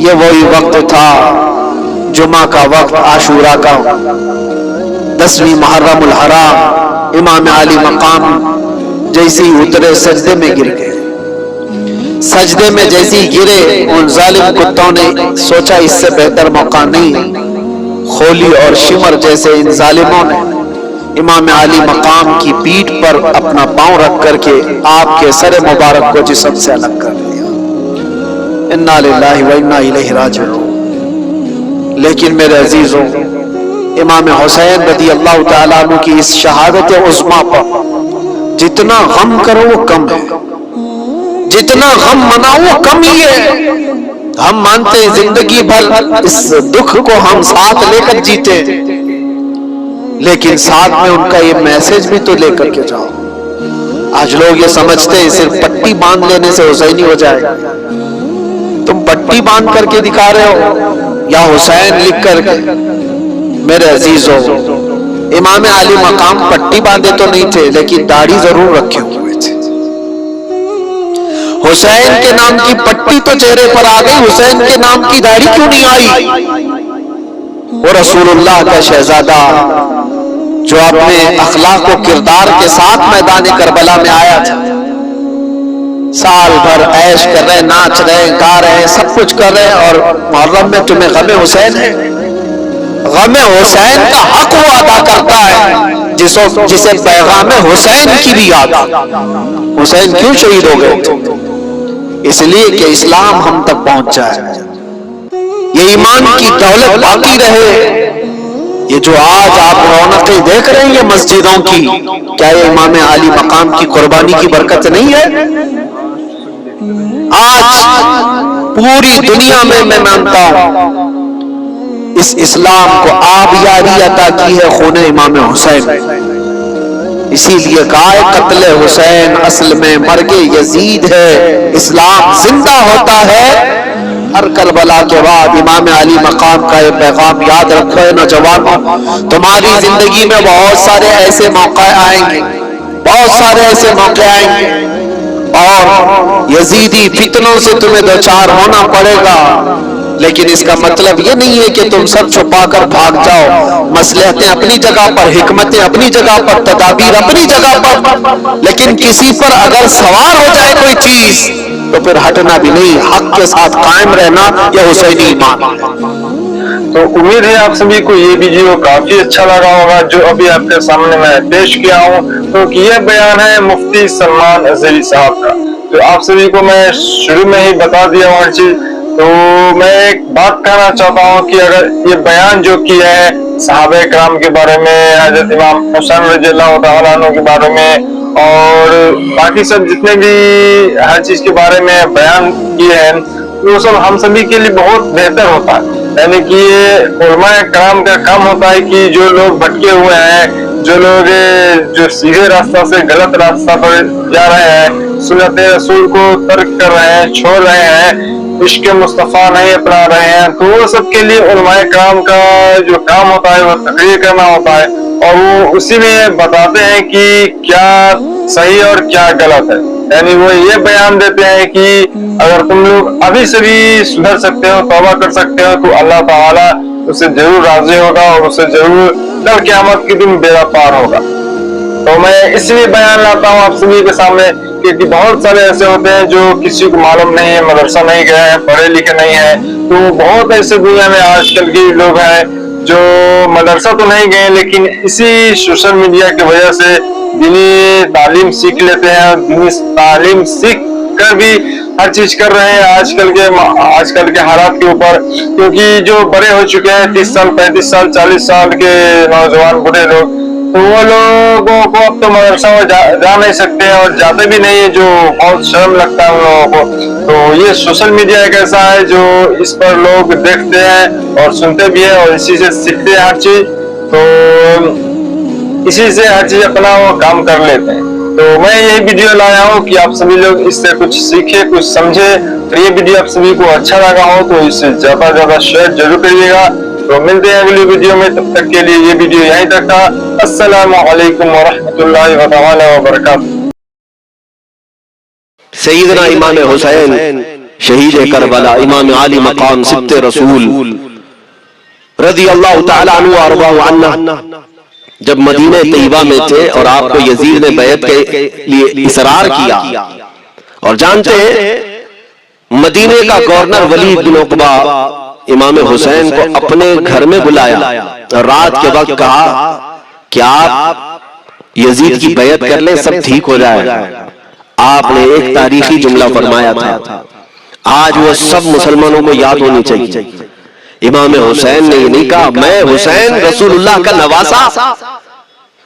یہ وہی وقت تھا، جمعہ کا وقت، عاشورہ کا، 10ویں محرم الحرام، امام علی مقام جیسے ہی اترے سجدے میں گر گئے۔ سجدے میں جیسے ہی گرے ان ظالم کتوں نے سوچا اس سے بہتر موقع نہیں، خولی اور شمر جیسے ان ظالموں نے امام علی مقام کی پیٹھ پر اپنا پاؤں رکھ کر کے آپ کے سر مبارک کو جسم سے الگ کر دیا۔ انا للہ و انا الیہ راجعون۔ لیکن میرے عزیزوں، امام حسین رضی اللہ تعالیٰ عنہ کی اس شہادت عظمیٰ پر جتنا غم کرو وہ کم ہے، جتنا غم مناؤ وہ کم ہی ہے۔ ہم مانتے ہیں زندگی بھر اس دکھ کو ہم ساتھ لے کر جیتے، لیکن ساتھ میں ان کا یہ میسج بھی تو لے کر کے جاؤ۔ آج لوگ یہ سمجھتے ہیں صرف پٹی باندھ لینے سے حسینی ہو جائے گا۔ تم پٹی باندھ کر کے دکھا رہے ہو یا حسین لکھ کر کے؟ میرے عزیزوں، امام علی مقام پٹی باندھے تو نہیں تھے، لیکن داڑھی ضرور رکھے ہوئے تھے۔ حسین کے نام کی پٹی تو چہرے پر آ گئی، حسین کے نام کی داڑھی کیوں نہیں آئی؟ وہ رسول اللہ کا شہزادہ جو اپنے اخلاق و کردار کے ساتھ میدان کربلا میں آیا تھا، سال بھر عیش کر رہے، ناچ رہے، گا رہے، سب کچھ کر رہے، اور محرم میں تمہیں غم حسین ہے؟ غم حسین کا حق وہ ادا کرتا ہے جسے پیغام حسین کی بھی یاد آ۔ حسین کیوں شہید ہو گئے تھے؟ اس لیے کہ اسلام ہم تک پہنچ جائے، یہ ایمان کی دولت باقی رہے۔ یہ جو آج آپ رونقیں دیکھ رہے ہیں یہ مسجدوں کی، کیا یہ امام عالی مقام کی قربانی کی برکت نہیں ہے؟ آج پوری دنیا میں میں مانتا ہوں اس اسلام کو آبیاری عطا کی ہے خون امام حسین۔ اسی لیے کہا ہے قتل حسین اصل میں مرگ یزید ہے، اسلام زندہ ہوتا ہے ہر کربلا کے بعد۔ امام علی مقام کا یہ پیغام یاد رکھو ہے نوجوانوں، تمہاری زندگی میں بہت سارے ایسے موقع آئیں گے، بہت سارے ایسے موقع آئیں گے، اور یزیدی فتنوں سے تمہیں دوچار ہونا پڑے گا، لیکن اس کا مطلب یہ نہیں ہے کہ تم سب چھپا کر بھاگ جاؤ۔ مصلحتیں اپنی جگہ پر، حکمتیں اپنی جگہ پر، تدابیر اپنی جگہ پر، لیکن کسی پر اگر سوار ہو جائے کوئی چیز تو پھر ہٹنا بھی نہیں، حق کے ساتھ قائم رہنا یہ حسینی ایمان ہے۔ تو امید ہے آپ سبھی کو یہ ویڈیو کافی اچھا لگا ہوگا جو ابھی آپ کے سامنے میں پیش کیا ہوں، کیونکہ یہ بیان ہے مفتی سلمان اظہری صاحب کا، تو آپ سبھی کو میں شروع میں ہی بتا دیا ہوں ہر چیز۔ تو میں ایک بات کہنا چاہتا ہوں کہ اگر یہ بیان جو کیا ہے صحابہ کرام کے بارے میں، حضرت امام حسین رضی اللہ تعالیٰ عنہ کے بارے میں، اور باقی سب جتنے بھی ہر چیز کے بارے میں بیان کیے ہیں، وہ سب ہم سبھی کے لیے بہت بہتر ہوتا ہے۔ یعنی کہ یہ علماء کرام کا کام ہوتا ہے کہ جو لوگ بھٹکے ہوئے ہیں، جو لوگ جو سیدھے راستہ سے غلط راستہ پر جا رہے ہیں، سنت رسول کو ترک کر رہے ہیں، چھوڑ رہے ہیں، عشق مصطفیٰ نہیں اپنا رہے ہیں، تو وہ سب کے لیے علماء کرام کا جو کام ہوتا ہے وہ تقریر کرنا ہوتا ہے، اور وہ اسی میں بتاتے ہیں کہ کیا صحیح اور کیا غلط ہے۔ یعنی وہ یہ بیان دیتے ہیں کہ اگر تم لوگ ابھی سے بھی سدھر سکتے ہو، توبہ کر سکتے ہو، تو اللہ تعالیٰ اس سے ضرور راضی ہوگا اور اس سے ضرور کل قیامت کے دن بیڑا پار ہوگا۔ تو میں اس لیے بیان لاتا ہوں آپ سبھی کے سامنے کہ بہت سارے ایسے ہوتے ہیں جو کسی کو معلوم نہیں ہے، مدرسہ نہیں گئے ہیں، پڑھے لکھے نہیں ہیں، تو بہت ایسے دنیا میں آج کل کے لوگ ہیں جو مدرسہ تو نہیں گئے لیکن اسی سوشل میڈیا کی وجہ سے دینی تعلیم سیکھ لیتے ہیں، دینی تعلیم سیکھ کر بھی ہر چیز کر رہے ہیں آج کل کے حالات کے اوپر، کیونکہ جو بڑے ہو چکے ہیں 30 سال 35 سال 40 سال کے نوجوان بڑے لوگ، تو وہ لوگوں کو اب تو مدرسہ میں جا نہیں سکتے ہیں اور جاتے بھی نہیں ہیں، جو بہت شرم لگتا ہے ان لوگوں کو۔ تو یہ سوشل میڈیا ایک ایسا ہے جو اس پر لوگ دیکھتے ہیں اور سنتے بھی ہیں اور اسی سے سیکھتے ہیں ہر چیز، تو اسی سے ہر چیز اپنا وہ کام کر لیتے ہیں۔ تو میں یہ ویڈیو لایا ہوں کہ آپ سبھی لوگ اس سے کچھ سیکھیں، کچھ سمجھیں۔ تو یہ ویڈیو آپ سبھی کو اچھا لگا ہو تو اس سے زیادہ سے زیادہ شیئر ضرور کریے گا۔ تو ملتے ہیں اگلی ویڈیو میں، تب تک کے لیے یہ ویڈیو یہیں تک تھا۔ السلام علیکم ورحمۃ اللہ تعالی وبرکاتہ۔ سیدنا امام حسین شہید کربلا، امام عالی مقام سبت رسول رضی اللہ تعالی عنہ وارضاہ عنہ جب مدینہ طیبہ میں تھے اور آپ کو یزید نے بیعت کے لیے اصرار کیا، اور جانتے ہیں مدینہ کا گورنر ولید بن عقبہ امام حسین کو اپنے گھر میں بلایا اور رات کے وقت کہا کہ آپ یزید کی بیعت کر لیں، سب ٹھیک ہو جائے گا۔ آپ نے ایک تاریخی جملہ فرمایا تھا، آج وہ سب مسلمانوں کو یاد ہونی چاہیے۔ امام حسین نے یہ نہیں کہا میں حسین رسول اللہ کا نواسا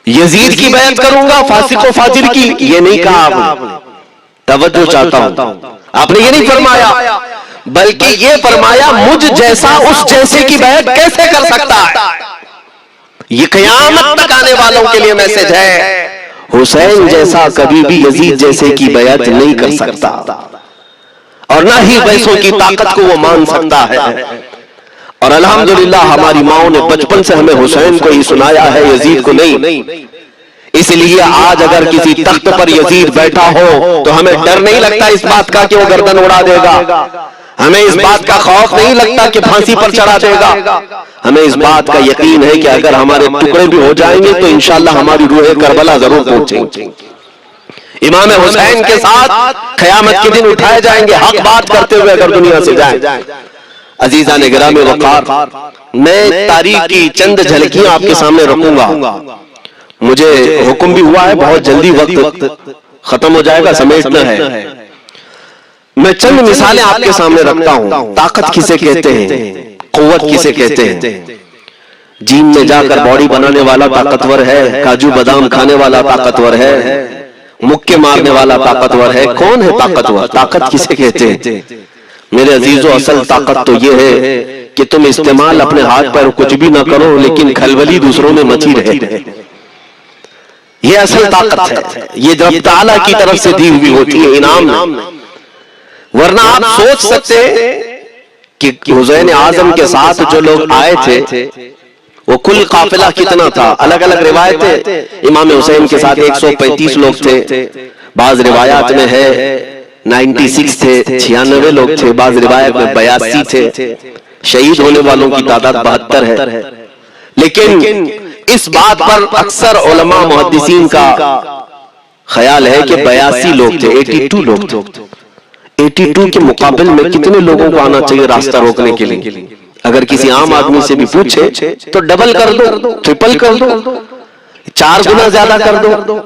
یزید کی بیعت کروں گا فاسق و فاجر کی، یہ نہیں کہا آپ نے۔ توجہ چاہتا ہوں، آپ نے یہ نہیں فرمایا، بلکہ یہ فرمایا مجھ جیسا اس جیسے کی بیعت کیسے کر سکتا ہے؟ یہ قیامت تک آنے والوں کے لیے میسج ہے، حسین جیسا کبھی بھی یزید جیسے کی بیعت نہیں کر سکتا، اور نہ ہی ویسوں کی طاقت کو وہ مان سکتا ہے۔ اور الحمدللہ ہماری ماؤں نے بچپن سے ہمیں حسین کو ہی سنایا ہے، یزید کو نہیں۔ اس لیے آج اگر کسی تخت پر یزید بیٹھا ہو تو ہمیں ڈر نہیں لگتا اس بات کا کہ وہ گردن اڑا دے گا، ہمیں اس بات کا خوف نہیں لگتا کہ پھانسی پر چڑھا دے گا، ہمیں اس بات کا یقین ہے کہ اگر ہمارے ٹکڑے بھی ہو جائیں گے تو انشاءاللہ ہماری روح کربلا ضرور پہنچیں گے، امام حسین کے ساتھ قیامت کے دن اٹھائے جائیں گے حق بات کرتے ہوئے اگر دنیا سے جائیں۔ عزیزان گرامی وقار، میں تاریخ کی چند جھلکیاں آپ کے سامنے رکھوں گا، مجھے حکم بھی ہوا ہے بہت جلدی وقت ختم ہو جائے گا، سمیٹنا ہے۔ میں چند مثالیں آپ کے سامنے رکھتا ہوں۔ طاقت کسے کہتے ہیں، قوت کسے کہتے ہیں؟ جیم میں جا کر باڈی بنانے والا طاقتور ہے، کاجو بادام کھانے والا طاقتور ہے، مکے مارنے والا طاقتور ہے، کون ہے طاقتور؟ طاقت کسے کہتے ہیں؟ میرے عزیزو، اصل طاقت تو یہ ہے کہ تم استعمال اپنے ہاتھ پر کچھ بھی نہ کرو لیکن کھلبلی دوسروں میں مچی رہے، یہ اصل طاقت ہے، یہ رب تعالیٰ کی طرف سے دی ہوئی ہوتی ہے، انعام۔ ورنہ آپ سوچ سکتے کہ حسین اعظم کے ساتھ جو لوگ آئے تھے وہ کل قافلہ کتنا تھا؟ الگ الگ روایتیں، امام حسین کے ساتھ 135 لوگ تھے، بعض روایات میں ہے 96 تھے، 96 لوگ تھے، بعض روایت میں 82 تھے، شہید ہونے والوں کی تعداد 72 ہے، لیکن اس بات پر اکثر علماء محدثین کا خیال ہے کہ 82 لوگ تھے، 82 لوگ تھے۔ 82 کے مقابل میں کتنے لوگوں کو آنا چاہیے راستہ روکنے کے لیے؟ اگر کسی عام آدمی سے بھی پوچھے تو ڈبل کر دو، ٹرپل کر دو، 4 گنا زیادہ کر دو،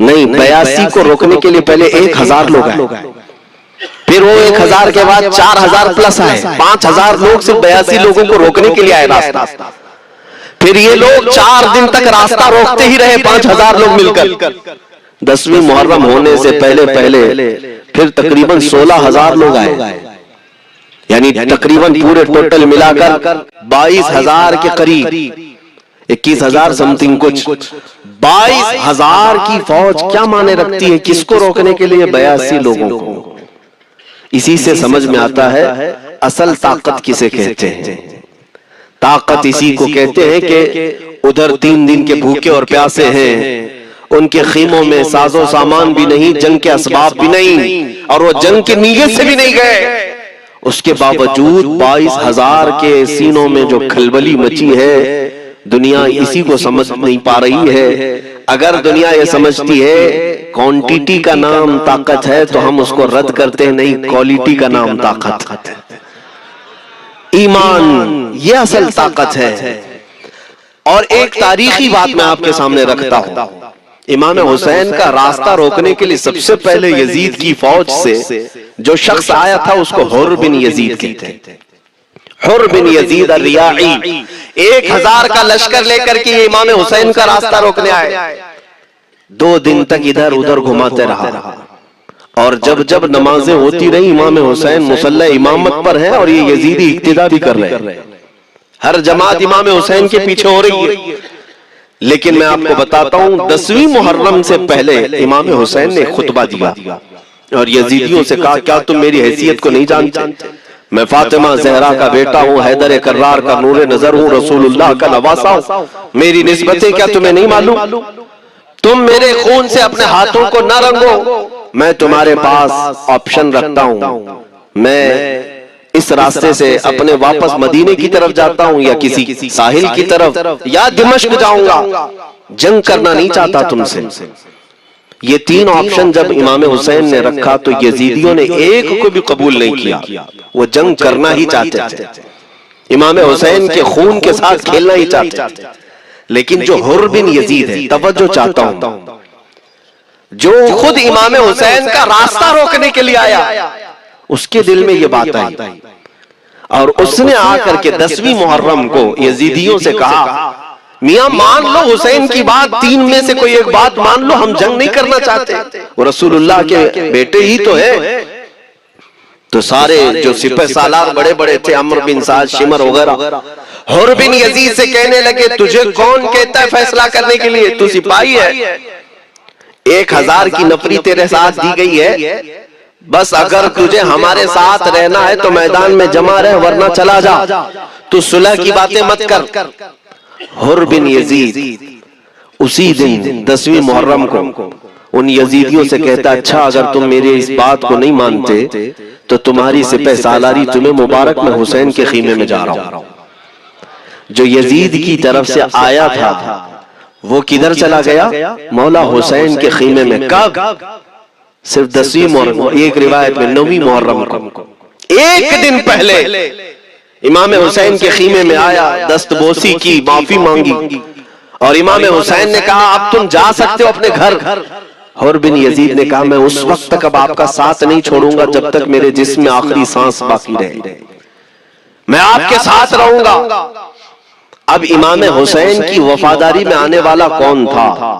نہیں، 82 کو روکنے کے لیے پہلے 1000 لوگ آئے، پھر وہ 1000 کے بعد 4000 پلس آئے، 5000 لوگ صرف 82 لوگوں کو روکنے کے لیے آئے راستہ، پھر یہ لوگ 4 دن تک راستہ روکتے ہی رہے، 5000 لوگ مل کر۔ 10ویں محرم ہونے سے پہلے پھر تقریباً 16000 لوگ آئے، یعنی تقریباً پورے ٹوٹل ملا کر 22000 کے قریب، 21000 سمتنگ کچھ، 22000 کی فوج کیا معنی رکھتی ہے؟ کس کو روکنے کے لیے؟ 82 لوگوں کو۔ اسی سے سمجھ میں آتا ہے اصل طاقت کسے کہتے ہیں۔ طاقت اسی کو کہتے ہیں کہ ادھر 3 دن کے بھوکے اور پیاسے ہیں، ان کے خیموں میں ساز و سامان بھی نہیں، جنگ کے اسباب بھی نہیں، اور وہ جنگ کی نیت سے بھی نہیں گئے، اس کے باوجود 22000 کے سینوں میں جو کھلبلی مچی ہے، دنیا اسی کو سمجھ نہیں پا رہی ہے۔ اگر دنیا یہ سمجھتی ہے کوانٹیٹی کا نام طاقت ہے تو ہم اس کو رد کرتے ہیں، نہیں، کوالٹی کا نام طاقت ہے، ایمان یہ اصل طاقت ہے۔ اور ایک تاریخی بات میں آپ کے سامنے رکھتا ہوں، امام حسین کا راستہ روکنے کے لیے سب سے پہلے یزید کی فوج سے جو شخص آیا تھا اس کو حر بن یزید کہتے ہیں، حر بن یزید الریاعی، 1000 کا لشکر لے کر کے یہ امام حسین کا راستہ روکنے آئے، 2 دن تک ادھر ادھر گھماتے رہا، اور جب نمازیں ہوتی رہی امام حسین مصلی امامت پر ہیں اور یہ یزیدی اقتدا بھی کر رہے ہیں، ہر جماعت امام حسین کے پیچھے ہو رہی ہے۔ لیکن میں آپ کو بتاتا ہوں 10ویں محرم سے پہلے امام حسین نے خطبہ دیا اور یزیدیوں سے کہا کیا تم میری حیثیت کو نہیں جانتے؟ میں فاطمہ زہرا کا بیٹا ہوں، حیدر کرار کا نور نظر ہوں، رسول اللہ کا نواسا ہوں، میری نسبتیں کیا تمہیں نہیں معلوم؟ تم میرے خون سے اپنے ہاتھوں کو نہ رنگو، میں تمہارے پاس آپشن رکھتا ہوں، میں اس راستے سے اپنے واپس مدینے کی طرف جاتا ہوں یا کسی ساحل کی طرف یا دمشق جاؤں گا، جنگ کرنا نہیں چاہتا تم سے۔ یہ 3 آپشن جب امام حسین نے رکھا تو یزیدیوں نے ایک کو بھی قبول نہیں کیا، وہ جنگ کرنا ہی چاہتے تھے، امام حسین کے خون کے ساتھ کھیلنا ہی چاہتے تھے۔ لیکن جو حر بن یزید ہے، توجہ چاہتا ہوں، جو خود امام حسین کا راستہ روکنے کے لیے آیا، اس کے دل میں یہ بات آئی اور اس نے آ کر کے 10ویں محرم کو یزیدیوں سے کہا میاں مان لو حسین کی بات، 3 میں سے کوئی ایک بات مان لو، ہم جنگ نہیں کرنا چاہتے، وہ رسول اللہ کے بیٹے ہی تو ہے۔ تو سارے جو سپہ سالار بڑے بڑے تھے، عمرو بن سعد، شمر وغیرہ، حر بن یزید سے کہنے لگے تجھے کون کہتا ہے فیصلہ کرنے کے لیے؟ تو سپاہی ہے، 1000 کی نفری تیرے ساتھ دی گئی ہے، بس اگر تجھے ہمارے ساتھ رہنا ہے تو میدان میں جمع رہ، ورنہ چلا جا، تو صلح کی باتیں مت کر۔ حر بن یزید اسی دن 10ویں محرم کو ان یزیدیوں سے کہتا اچھا اگر تم میرے اس بات کو نہیں مانتے تو تمہاری سپہ سالاری تمہیں مبارک میں حسین کے خیمے میں جا رہا ہوں. جو یزید کی طرف سے آیا تھا وہ کدھر چلا گیا؟ مولا حسین کے خیمے میں. کب؟ صرف 10ویں محرم. ایک روایت میں 9ویں محرم کو ایک دن پہلے امام حسین کے خیمے میں آیا, دست بوسی کی, معافی مانگی, اور امام حسین نے کہا اب تم جا سکتے ہو اپنے گھر. حر بن یزید نے کہا میں اس وقت تک اب آپ کا ساتھ نہیں چھوڑوں گا جب تک میرے جسم میں آخری سانس باقی رہے, میں آپ کے ساتھ رہوں گا. اب امام حسین کی وفاداری میں آنے والا کون تھا؟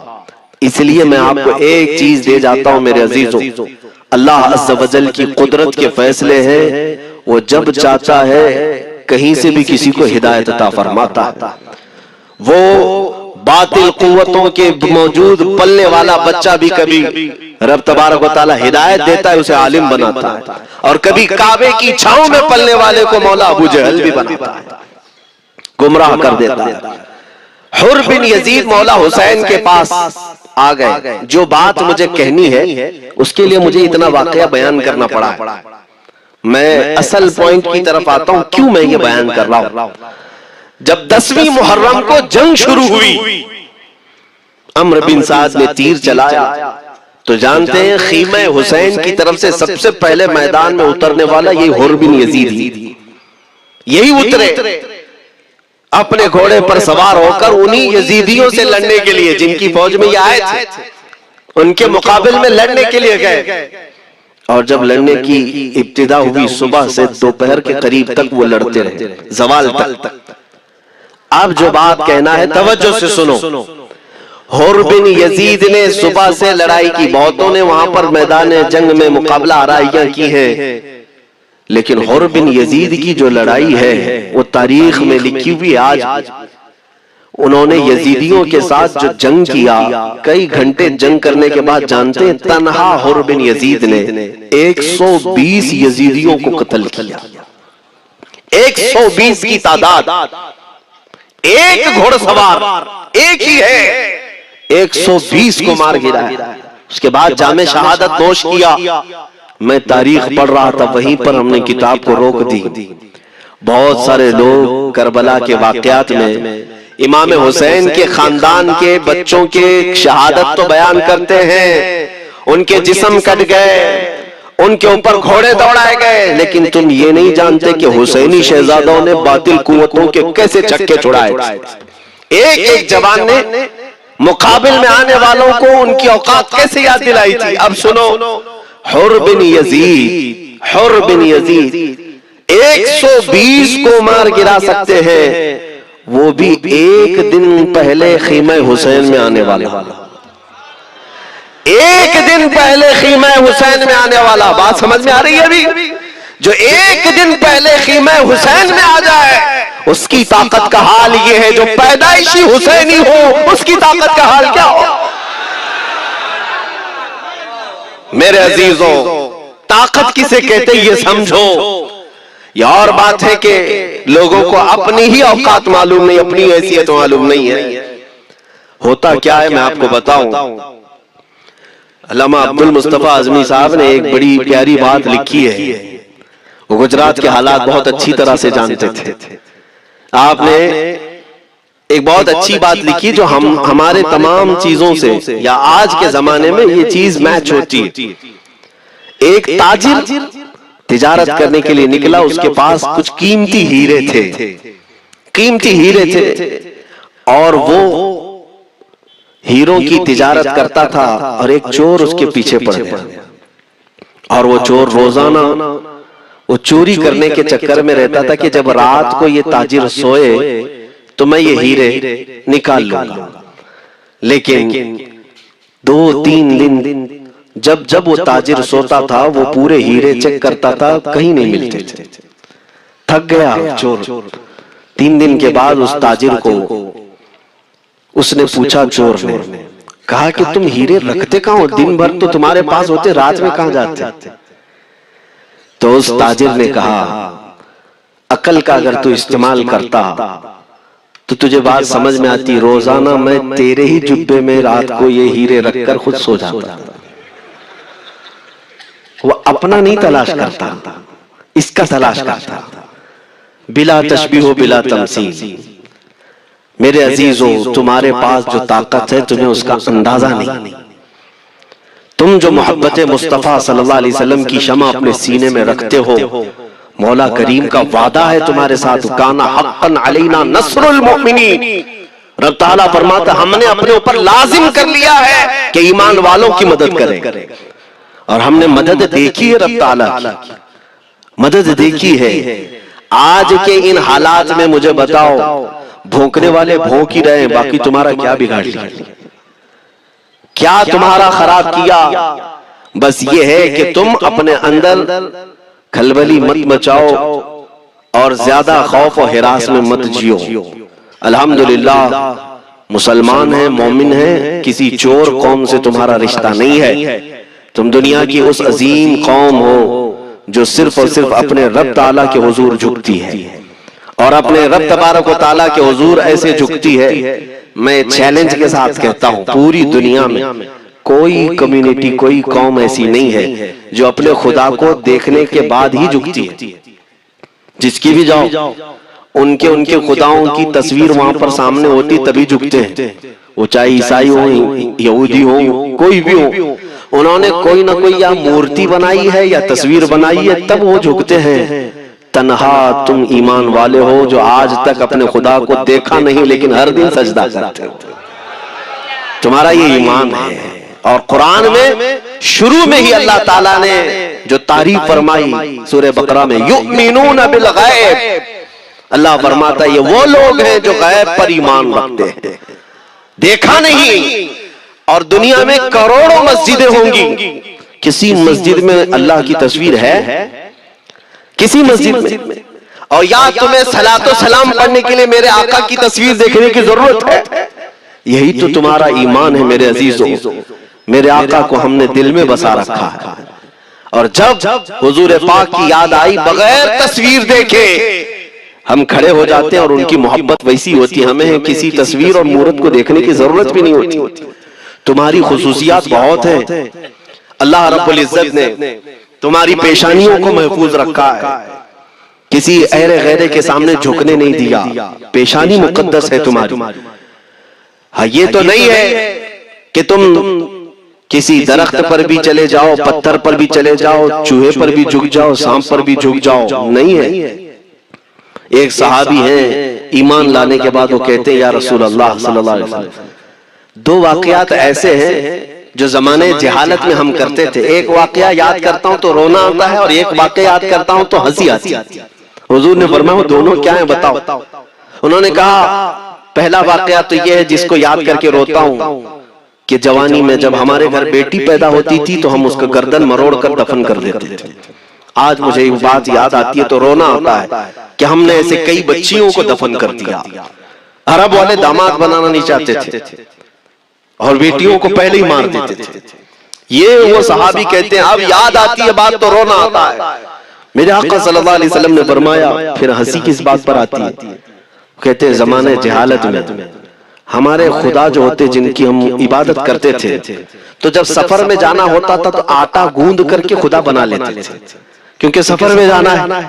اس لیے میں آپ کو ایک چیز دے جاتا ہوں میرے عزیزوں, اللہ عز و جل کی قدرت کے فیصلے ہیں, وہ جب چاہتا ہے کہیں سے بھی کسی کو ہدایت عطا فرماتا ہے. وہ باطل قوتوں کے موجود پلنے والا بچہ بھی کبھی رب تبارک و تعالی ہدایت دیتا ہے, اسے عالم بناتا ہے, اور کبھی کعبے کی چھاؤں میں پلنے والے کو مولا ابو جہل بھی بناتا ہے, گمراہ کر دیتا ہے. حر بن یزید مولا حسین کے پاس آ گئے. جو بات مجھے کہنی ہے اس کے لیے مجھے اتنا واقعہ بیان کرنا پڑا ہے. میں اصل پوائنٹ کی طرف آتا ہوں, کیوں میں یہ بیان کر رہا ہوں. جب 10ویں محرم کو جنگ شروع ہوئی, عمرو بن سعد نے تیر چلایا, تو جانتے ہیں خیمہ حسین کی طرف سے سب سے پہلے میدان میں اترنے والا یہ حر بن یزید ہی. یہی اترے اپنے گھوڑے پر سوار ہو کر انہی یزیدیوں سے لڑنے کے لیے جن کی فوج میں یہ آئے تھے, ان کے مقابل میں لڑنے کے لیے گئے. اور جب لڑنے کی ابتدا ہوئی صبح سے دوپہر کے قریب تک وہ لڑتے رہے, زوال تک. اب جو بات کہنا ہے توجہ سے سنو. حر بن یزید نے صبح سے لڑائی کی, بہتوں نے وہاں پر میدان جنگ میں مقابلہ آرائیاں کی ہیں, لیکن حر بن یزید کی جو لڑائی ہے وہ تاریخ میں لکھی ہوئی. آج انہوں نے یزیدیوں کے ساتھ جو جنگ کیا, کئی گھنٹے جنگ کرنے کے بعد جانتے ہیں تنہا حر بن یزید نے 120 یزیدیوں کو قتل کیا. 120 کی تعداد, ایک گھوڑ سوار ایک ہی ہے, 120 کو مار گرایا. اس کے بعد جام شہادت نوش کیا. میں تاریخ پڑھ رہا تھا, وہیں پر ہم نے کتاب کو روک دی. بہت سارے لوگ کربلا کے واقعات میں امام حسین کے خاندان کے بچوں کے شہادت تو بیان کرتے ہیں, ان کے جسم کٹ گئے, ان کے اوپر گھوڑے دوڑائے گئے, لیکن تم یہ نہیں جانتے کہ حسینی شہزادوں نے باطل قوتوں کے کیسے چکے چھڑائے. ایک ایک جوان نے مقابل میں آنے والوں کو ان کی اوقات کیسے یاد دلائی تھی. اب سنو, حر بن یزید 120 کو مار گرا سکتے ہیں, وہ بھی ایک دن پہلے خیمہ حسین میں آنے والا. ایک دن پہلے خیمہ حسین میں آنے والا. بات سمجھ میں آ رہی ہے ابھی؟ جو ایک دن پہلے خیمہ حسین میں آ جائے اس کی طاقت کا حال یہ ہے, جو پیدائشی حسینی ہو اس کی طاقت کا حال کیا ہو. میرے عزیزوں, طاقت کسے کہتے یہ سمجھو. یہ اور بات ہے کہ لوگوں کو اپنی ہی اوقات معلوم نہیں, اپنی حیثیت معلوم نہیں ہے. ہوتا کیا ہے میں آپ کو بتاؤں. علامہ عبد المصطفیٰ اعظمی صاحب نے ایک بڑی پیاری بات لکھی ہے. وہ گجرات کے حالات بہت اچھی طرح سے جانتے تھے. آپ نے ایک بہت اچھی بات لکھی جو ہمارے تمام چیزوں سے یا آج کے زمانے میں یہ چیز میچ ہوتی ہے. ایک تاجر تجارت کرنے کے لیے نکلا, اس کے پاس کچھ قیمتی ہیرے تھے, اور وہ ہیروں کی تجارت کرتا تھا, اور ایک چور اس کے پیچھے پڑ گیا, اور وہ چور روزانہ وہ چوری کرنے کے چکر میں رہتا تھا کہ جب رات کو یہ تاجر سوئے تو میں یہ ہیرے نکال لوں گا. لیکن 2-3 دن جب وہ تاجر سوتا تھا وہ پورے ہیرے چیک کرتا تھا, کہیں نہیں ملتے تھے. تھک گیا چور. 3 دن کے بعد اس تاجر کو اس نے پوچھا, چور نے کہا کہ تم ہیرے رکھتے کہاں ہو, دن بھر تو تمہارے پاس ہوتے, رات میں کہاں جاتے. تو اس تاجر نے کہا عقل کا اگر تو استعمال کرتا تو تجھے بات سمجھ میں آتی، روزانہ میں تیرے ہی جبے میں رات کو یہ ہیرے رکھ کر خود سو جاتا تھا۔ وہ اپنا نہیں تلاش کرتا، اس کا تلاش کرتا، بلا تشبیہ و بلا تمثیل۔ میرے عزیزو، تمہارے پاس جو طاقت ہے تمہیں اس کا اندازہ نہیں۔ تم جو محبت مصطفیٰ صلی اللہ علیہ وسلم کی شمع اپنے سینے میں رکھتے ہو، مولا کریم کا وعدہ ہے تمہارے ساتھ، کانا حقا علینا نصر المؤمنین۔ رب تعالیٰ فرماتا ہم نے اپنے اوپر لازم کر لیا ہے کہ ایمان والوں کی مدد کریں، اور ہم نے مدد دیکھی ہے، رب تعالیٰ کی مدد دیکھی ہے۔ آج کے ان حالات میں مجھے بتاؤ، بھونکنے والے بھونک ہی رہے ہیں، باقی تمہارا کیا بگاڑ لیا، کیا تمہارا خراب کیا؟ بس یہ ہے کہ تم اپنے اندر کھلبلی مت مچاؤ اور زیادہ خوف و ہراس میں مت جیو۔ الحمدللہ مسلمان ہیں، مومن ہیں، کسی چور قوم سے تمہارا رشتہ نہیں ہے۔ تم دنیا کی اس عظیم قوم ہو جو صرف اور صرف اپنے رب تعالیٰ کے حضور جھکتی ہے، اور اپنے رب تبارک و تعالیٰ کے حضور ایسے جھکتی ہے۔ میں چیلنج کے ساتھ کہتا ہوں، پوری دنیا میں کوئی کمیونٹی، کوئی قوم ایسی نہیں ہے جو اپنے خدا کو دیکھنے کے بعد ہی جھکتی ہے۔ جس کی بھی جاؤ، ان کے خداؤں کی تصویر وہاں پر سامنے ہوتی تبھی جھکتے ہیں، وہ چاہے عیسائی ہوں، یہودی ہوں، کوئی بھی ہو، انہوں نے کوئی نہ کوئی یا مورتی بنائی ہے یا تصویر بنائی ہے، تب وہ جھکتے ہیں۔ تنہا تم ایمان والے ہو جو آج تک اپنے خدا کو دیکھا نہیں لیکن ہر دن سجدہ کرتے ہو، تمہارا یہ ایمان ہے۔ اور قرآن میں شروع میں ہی اللہ تعالیٰ نے جو تعریف فرمائی سورہ بقرہ میں، یؤمنون بالغیب، اللہ فرماتا ہے یہ وہ لوگ ہیں جو غیب پر ایمان رکھتے ہیں، دیکھا نہیں۔ اور دنیا میں کروڑوں مسجدیں ہوں گی، کسی مسجد میں اللہ کی تصویر ہے؟ کسی مسجد میں؟ اور یا تمہیں صلاۃ و سلام پڑھنے کے لیے میرے آقا کی تصویر دیکھنے کی ضرورت ہے؟ یہی تو تمہارا ایمان ہے میرے عزیزو۔ میرے آقا کو ہم نے دل میں بسا رکھا ہے، اور جب حضور پاک کی یاد آئی بغیر تصویر دیکھے ہم کھڑے ہو جاتے ہیں، اور ان کی محبت ویسی ہوتی ہے، ہمیں کسی تصویر اور مورت کو دیکھنے کی ضرورت بھی نہیں ہوتی۔ تمہاری خصوصیات بہت ہیں، اللہ رب العزت نے تمہاری پیشانیوں کو محفوظ رکھا ہے، کسی اہل غیرے کے سامنے جھکنے نہیں دیا، پیشانی مقدس ہے تمہاری۔ ہاں یہ تو نہیں ہے کہ تم کسی درخت پر بھی چلے جاؤ، پتھر پر بھی چلے جاؤ، چوہے پر بھی جھک جاؤ، سانپ پر بھی جھک جاؤ، نہیں ہے۔ ایک صحابی ہیں، ایمان لانے کے بعد وہ کہتے ہیں یا رسول اللہ صلی اللہ علیہ وسلم، دو واقعات ایسے ہیں جو زمانے جہالت میں ہم کرتے تھے، ایک واقعہ یاد کرتا ہوں تو رونا آتا ہے، اور ایک واقعہ یاد کرتا ہوں تو ہنسی آتی ہے۔ حضور نے فرمایا وہ دونوں کیا ہیں بتاؤ؟ انہوں نے کہا پہلا واقعہ تو یہ ہے جس کو یاد کر کے روتا ہوں کہ جوانی میں جب ہمارے گھر بیٹی پیدا ہوتی تھی تو ہم اس کا گردن مروڑ کر دفن کر دیتے تھے۔ آج مجھے یہ بات یاد آتی ہے تو رونا آتا ہے کہ ہم نے ایسے کئی بچیوں کو دفن کر دیا۔ عرب والے داماد بنانا نہیں چاہتے تھے اور بیٹیوں کو پہلے ہی مار دیتے تھے۔ یہ وہ صحابی کہتے ہیں اب یاد آتی ہے بات تو رونا آتا ہے۔ میرے آقا صلی اللہ علیہ وسلم نے فرمایا پھر ہنسی کس بات پر آتی ہے؟ کہتے ہیں زمانے جہالت میں ہمارے خدا جو ہوتے جن کی ہم عبادت کرتے تھے تو جب سفر میں جانا ہوتا تھا تو آٹا گوند کر کے خدا بنا لیتے تھے، کیونکہ سفر میں جانا ہے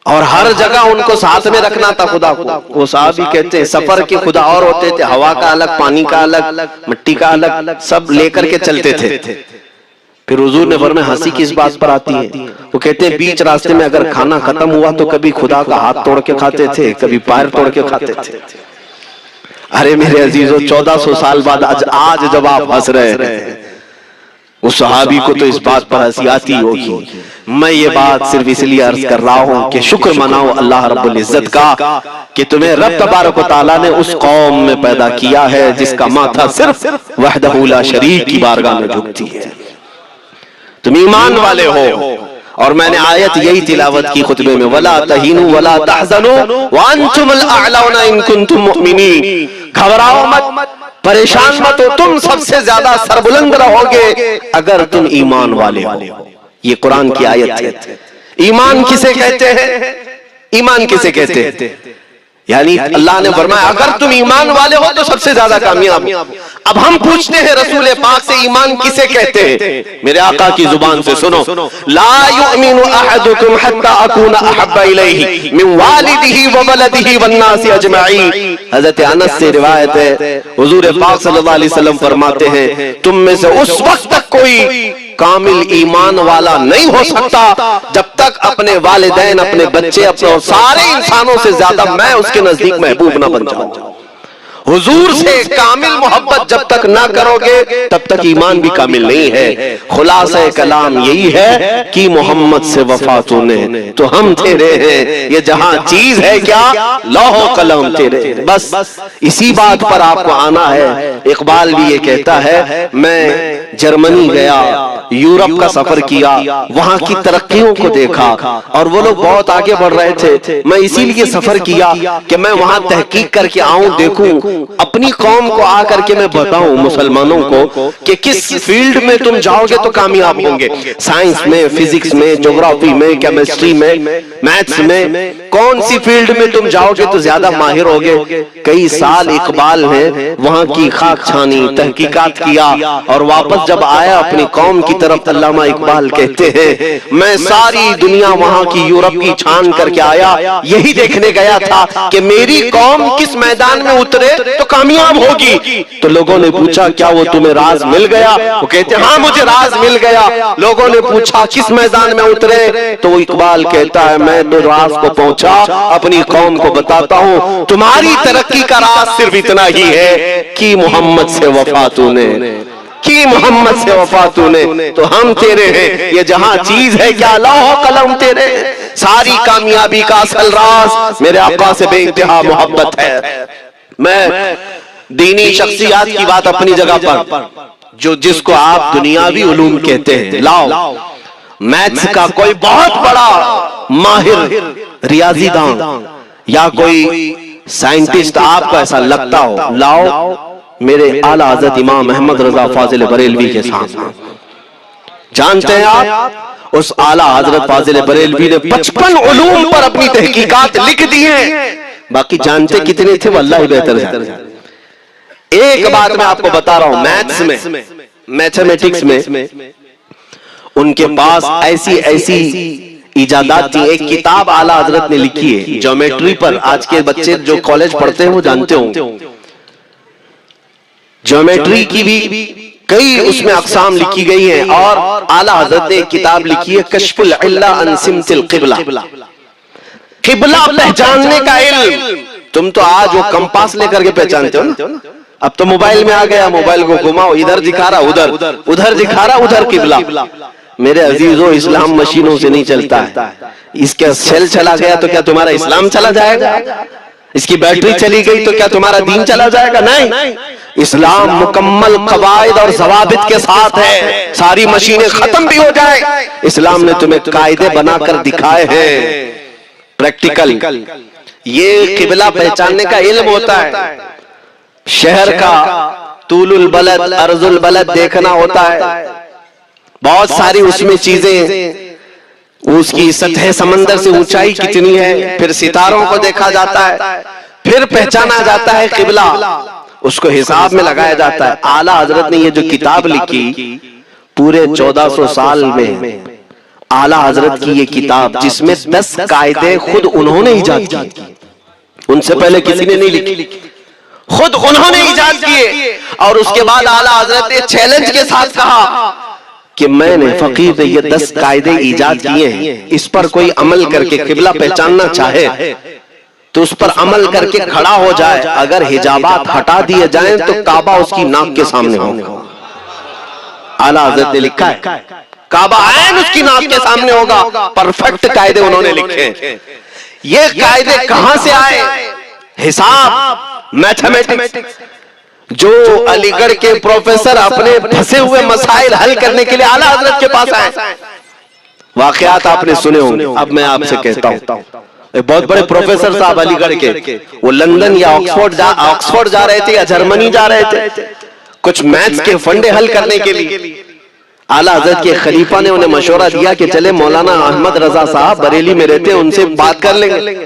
اور ہر جگہ ان کو ساتھ میں رکھنا تھا خدا کو۔ وہ صحابی کہتے ہیں سفر کے خدا اور ہوتے تھے، ہوا کا الگ، پانی کا الگ، مٹی کا الگ، سب لے کر کے چلتے تھے۔ پھر حضور نے فرمایا ہنسی کس بات پر آتی ہے؟ وہ کہتے ہیں بیچ راستے میں اگر کھانا ختم ہوا تو کبھی خدا کا ہاتھ توڑ کے کھاتے تھے، کبھی پیر توڑ کے کھاتے تھے۔ ارے میرے عزیزو 1400 سال بعد آج جب آپ ہنس رہے ہیں، اس صحابی کو تو اس بات پر ہنسی آتی ہوگی۔ میں یہ بات صرف اس لیے عرض کر رہا ہوں کہ شکر مناؤ اللہ رب العزت کا کہ تمہیں رب تبارک و تعالیٰ نے اس قوم میں پیدا کیا ہے جس کا ماتھا صرف وحدہ لا شریک کی بارگاہ میں جھکتی ہے۔ تم ایمان والے ہو، اور میں نے آیت یہی تلاوت کی خطبے میں، وَلَا تَهِنُوا وَلَا تَحْزَنُوا وَأَنْتُمُ الْأَعْلَوْنَ إِن كُنتُم مُؤْمِنِينَ۔ گھبراؤ مت، پریشان مت ہو، تم سب سے زیادہ سربلند رہو گے اگر تم ایمان والے ہو۔ یہ قرآن کی آیت ہے۔ ایمان کسے کہتے ہیں؟ ایمان کسے کہتے ہیں؟ یعنی اللہ نے فرمایا اگر تم ایمان والے ہو تو سب سے زیادہ کامیاب ہو۔ اب ہم پوچھتے ہیں رسول پاک سے ایمان کسے کہتے ہیں؟ میرے آقا کی زبان سے سنو، لا یؤمن احدکم حتی اکون احب الیہ من والدہ وولدہ والناس اجمعین۔ حضرت انس سے روایت ہے، حضور پاک صلی اللہ علیہ وسلم فرماتے ہیں تم میں سے اس وقت تک کوئی کامل ایمان والا نہیں ہو سکتا جب تک اپنے والدین، اپنے بچے، اپنے سارے انسانوں سے زیادہ میں اس کے نزدیک محبوب نہ بن جاؤں۔ حضور سے کامل محبت جب تک نہ کرو گے تب تک ایمان بھی کامل نہیں ہے۔ خلاصہ کلام یہی ہے کہ محمد سے وفا تو نے تو ہم تیرے ہیں، یہ جہاں چیز ہے کیا لوح و قلم تیرے، بس اسی بات پر آپ کو آنا ہے۔ اقبال بھی یہ کہتا ہے میں جرمنی گیا، یورپ کا سفر کیا، وہاں کی ترقیوں کو دیکھا اور وہ لوگ بہت آگے بڑھ رہے تھے، میں اسی لیے سفر کیا کہ میں وہاں تحقیق کر کے آؤں، دیکھوں اپنی قوم کو آ کر کے میں بتاؤں مسلمانوں کو کہ کس فیلڈ میں تم جاؤ گے تو کامیاب ہوں گے، سائنس میں، فزکس میں، جغرافی میں، کیمسٹری میں، میتھس میں، کون سی فیلڈ میں تم جاؤ گے تو زیادہ ماہر ہوگے۔ کئی سال اقبال نے وہاں کی خاک چھانی، تحقیقات کیا اور واپس جب آیا اپنی قوم کی طرف، علامہ اقبال کہتے ہیں میں ساری دنیا وہاں کی یورپ کی چھان کر کے آیا، یہی دیکھنے گیا تھا کہ میری قوم کس میدان میں اترے تو کامیاب ہوگی۔ تو لوگوں نے پوچھا کیا وہ تمہیں راز مل گیا؟ وہ کہتے ہیں ہاں مجھے راز مل گیا۔ لوگوں نے پوچھا کس میدان میں اترے؟ تو وہ اقبال کہتا ہے میں تو راز کو پہنچا، اپنی قوم کو بتاتا ہوں تمہاری ترقی کا راز صرف اتنا ہی ہے کہ محمد سے وفا تو نے، کہ محمد سے وفا تو نے تو ہم تیرے ہیں، یہ جہاں چیز ہے کیا لوح و قلم تیرے۔ ساری کامیابی کا اصل راز میرے آقا سے بے انتہا محبت ہے۔ میں دینی شخصیات کی بات اپنی جگہ پر، جس کو آپ دنیاوی علوم کہتے ہیں، لاؤ میتھس کا کوئی بہت بڑا ماہر ریاضی دان یا کوئی سائنٹسٹ آپ کو ایسا لگتا ہو، لاؤ میرے اعلیٰ حضرت امام احمد رضا فاضل بریلوی کے سامنے۔ جانتے ہیں آپ اس اعلیٰ حضرت فاضل بریلوی نے 55 علوم پر اپنی تحقیقات لکھ دی ہیں، باقی جانتے کتنے تھے وہ اللہ ہی بہتر ہے۔ ایک بات میں آپ کو بتا رہا ہوں، میتھس میں، میتھمیٹکس میں ان کے پاس ایسی ایجادات تھی۔ ایک کتاب اعلیٰ حضرت نے لکھی ہے جیومیٹری پر، آج کے بچے جو کالج پڑھتے ہیں وہ جانتے ہوں، جیومیٹری کی بھی کئی اس میں اقسام لکھی گئی ہیں، اور اعلیٰ حضرت نے ایک کتاب لکھی ہے کشف العلہ عن سمت القبلہ، قبلہ پہچاننے کا علم۔ تم تو آج وہ کمپاس لے کر کے پہچانتے ہو نا، اب تو موبائل میں آ گیا، موبائل کو گھماؤ، ادھر دکھا رہا ادھر دکھا رہا ادھر قبلہ۔ میرے عزیزو اسلام مشینوں سے نہیں چلتا ہے، اس کا سیل چلا گیا تو کیا تمہارا اسلام چلا جائے گا؟ اس کی بیٹری چلی گئی تو کیا تمہارا دین چلا جائے گا؟ نہیں، اسلام مکمل قواعد اور ضوابط کے ساتھ ہے، ساری مشینیں ختم بھی ہو جائیں، اسلام نے تمہیں قاعدے بنا کر دکھائے ہیں پریکٹیکل۔ یہ قبلہ پہچاننے کا علم ہوتا ہے، شہر کا طول البلد عرض البلد دیکھنا ہوتا ہے، بہت ساری اس میں چیزیں، اس کی سطح سمندر سے اونچائی کتنی ہے، پھر ستاروں کو دیکھا جاتا ہے، پھر پہچانا جاتا ہے قبلہ، اس کو حساب میں لگایا جاتا ہے۔ اعلیٰ حضرت نے یہ جو کتاب لکھی پورے 1400 سال میں، اعلیٰ حضرت کی یہ کتاب جس میں 10 قاعدے خود انہوں نے ایجاد کیے، ان سے پہلے کسی نے نہیں لکھی، خود انہوں نے ایجاد کیے۔ اور اس کے بعد اعلیٰ حضرت نے چیلنج کے ساتھ کہا کہ میں نے فقیر نے یہ 10 قاعدے ایجاد کیے ہیں، اس پر کوئی عمل کر کے قبلہ پہچاننا چاہے تو اس پر عمل کر کے کھڑا ہو جائے، اگر حجابات ہٹا دیے جائیں تو کعبہ اس کی ناک کے سامنے ہوگا۔ اعلیٰ حضرت نے لکھا ہے کعبہ عین اس کی ناک کے سامنے ہوگا، پرفیکٹ قاعدے انہوں نے لکھے ہیں۔ یہ قاعدے کہاں سے آئے؟ حساب، میتھمیٹکس، جو علی گڑھ کے پروفیسر اپنے پھنسے ہوئے مسائل حل کرنے کے لیے اعلیٰ حضرت کے پاس آئے۔ واقعات آپ نے سنے ہوں گے، اب میں آپ سے کہتا ہوں، بہت بڑے پروفیسر صاحب علی گڑھ کے، وہ لندن یا آکسفورڈ جا رہے تھے یا جرمنی جا رہے تھے کچھ میتھس کے فنڈے حل کرنے کے لیے۔ اعلیٰ حضرت کے خلیفہ نے انہیں مشورہ دیا کہ چلے مولانا احمد رضا صاحب بریلی میں رہتے ہیں، ان سے بات کر لیں گے۔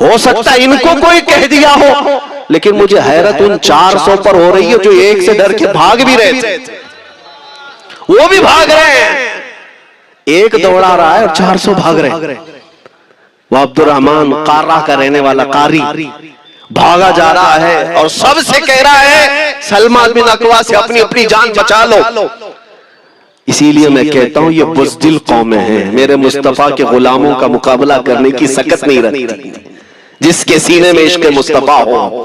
ہو سکتا ہے ان کو کوئی کہہ دیا ہو، لیکن مجھے حیرت ان 400 پر ہو رہی ہے جو ایک سے ڈر کے بھاگ بھی رہے تھے، وہ بھی بھاگ رہے ہیں. ایک دوڑا رہا ہے اور 400 بھاگ رہے ہیں. وہ عبد الرحمن قارہ کا رہنے والا قاری بھاگا جا رہا ہے اور سب سے کہہ رہا ہے سلمہ بن اکوا سے اپنی اپنی جان بچا لو. اسی لیے میں کہتا ہوں یہ بزدل قومیں ہیں، میرے مصطفیٰ کے غلاموں کا مقابلہ کرنے کی سکت نہیں رکھتی جس کے سینے میں عشق مصطفیٰ ہو.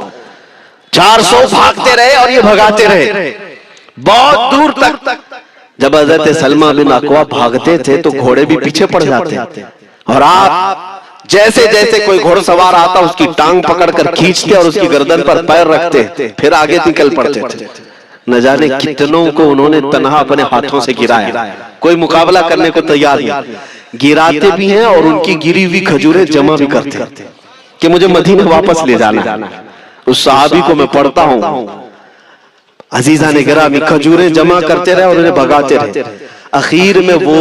400 بھاگتے رہے اور یہ بھگاتے رہے بہت دور تک. جب حضرت سلمہ بن اکوا بھاگتے تھے تو گھوڑے بھی پیچھے پڑ جاتے، اور آپ جیسے جیسے کوئی گھوڑ سوار آتا اس کی ٹانگ پکڑ کر کھینچتے اور اس کی گردن پر پیر رکھتے، پھر آگے نکل پڑتے تھے. نہ جانے کتنوں کو انہوں نے تنہا اپنے ہاتھوں سے گرایا، کوئی مقابلہ کرنے کو تیار نہیں. گراتے بھی ہیں اور ان کی گری ہوئی کھجوریں جمع بھی کرتے کہ مجھے مدینے واپس لے جانا ہے. اس صحابی کو میں پڑھتا ہوں، عزیزان گرامی کھجوریں جمع کرتے رہے اور انہیں بھگاتے رہے. اخیر میں وہ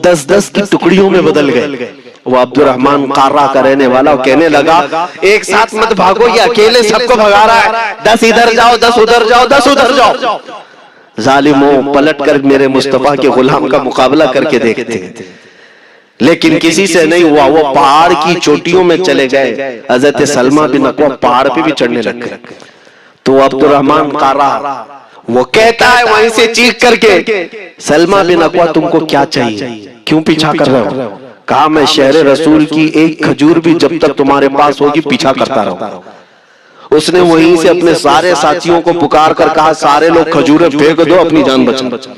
10-10 کی ٹکڑیوں میں بدل گئے. وہ عبد الرحمن قارہ کا رہنے والا کہنے لگا ایک ساتھ مت بھاگو، یہ اکیلے سب کو بھگا رہا ہے، 10 ادھر جاؤ 10 ادھر جاؤ 10 ادھر جاؤ. ظالموں پلٹ کر میرے مصطفیٰ کے غلام کا مقابلہ کر کے دیکھتے لیکن کسی سے نہیں ہوا. وہ پہاڑ کی چوٹیوں میں چلے گئے. حضرت سلمہ بن اکوا پہاڑ پہ بھی چڑھنے لگ گئے. تو عبد الرحمن قارہ وہ کہتا ہے وہیں سے چیخ کر کے سلمہ بن اکوا تم کو کیا چاہیے، کیوں پیچھا کر رہے ہو؟ کہا میں شہر رسول کی ایک کھجور بھی جب تک تمہارے پاس ہوگی پیچھا کرتا رہو. اس نے وہیں سے اپنے سارے ساتھیوں کو پکار کر کہا سارے لوگ کھجوریں پھینک دو اپنی جان بچاؤ.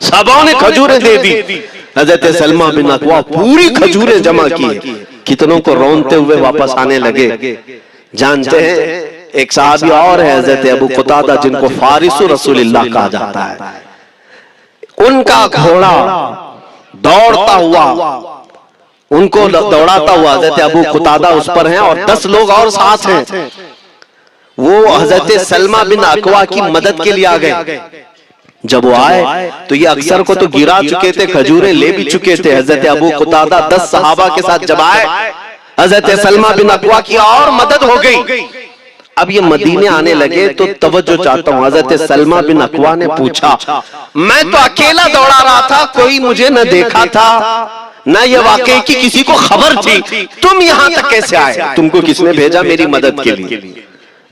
سبوں نے کھجوریں دے دی. حضرت سلمہ بن اکوا پوری کھجوریں جمع کی، کتنوں کو رونتے ہوئے واپس آنے لگے. جانتے ہیں ایک صحابی اور ہے حضرت ابو قتادہ جن کو فارس رسول اللہ کہا جاتا ہے. ان کا گھوڑا دوڑتا ہوا ان کو دوڑاتا ہوا حضرت ابو قتادہ اس پر ہیں اور 10 لوگ اور ساتھ ہیں. وہ حضرت سلمہ بن اکوا کی مدد کے لیے آ گئے. جب وہ آئے تو یہ اکثر کو تو گرا چکے تھے، کھجوریں لے بھی چکے تھے. حضرت ابو قتادہ 10 صحابہ کے ساتھ جب آئے حضرت سلمہ بن اکوا کی اور مدد ہو گئی. اب یہ مدینے آنے لگے تو توجہ چاہتا ہوں. حضرت سلمہ بن اکوا نے پوچھا میں تو اکیلا دوڑا رہا تھا، کوئی مجھے نہ دیکھا تھا نہ یہ واقعی کی کسی کو خبر تھی، تم یہاں تک کیسے آئے؟ تم کو کس نے بھیجا میری مدد کے لیے؟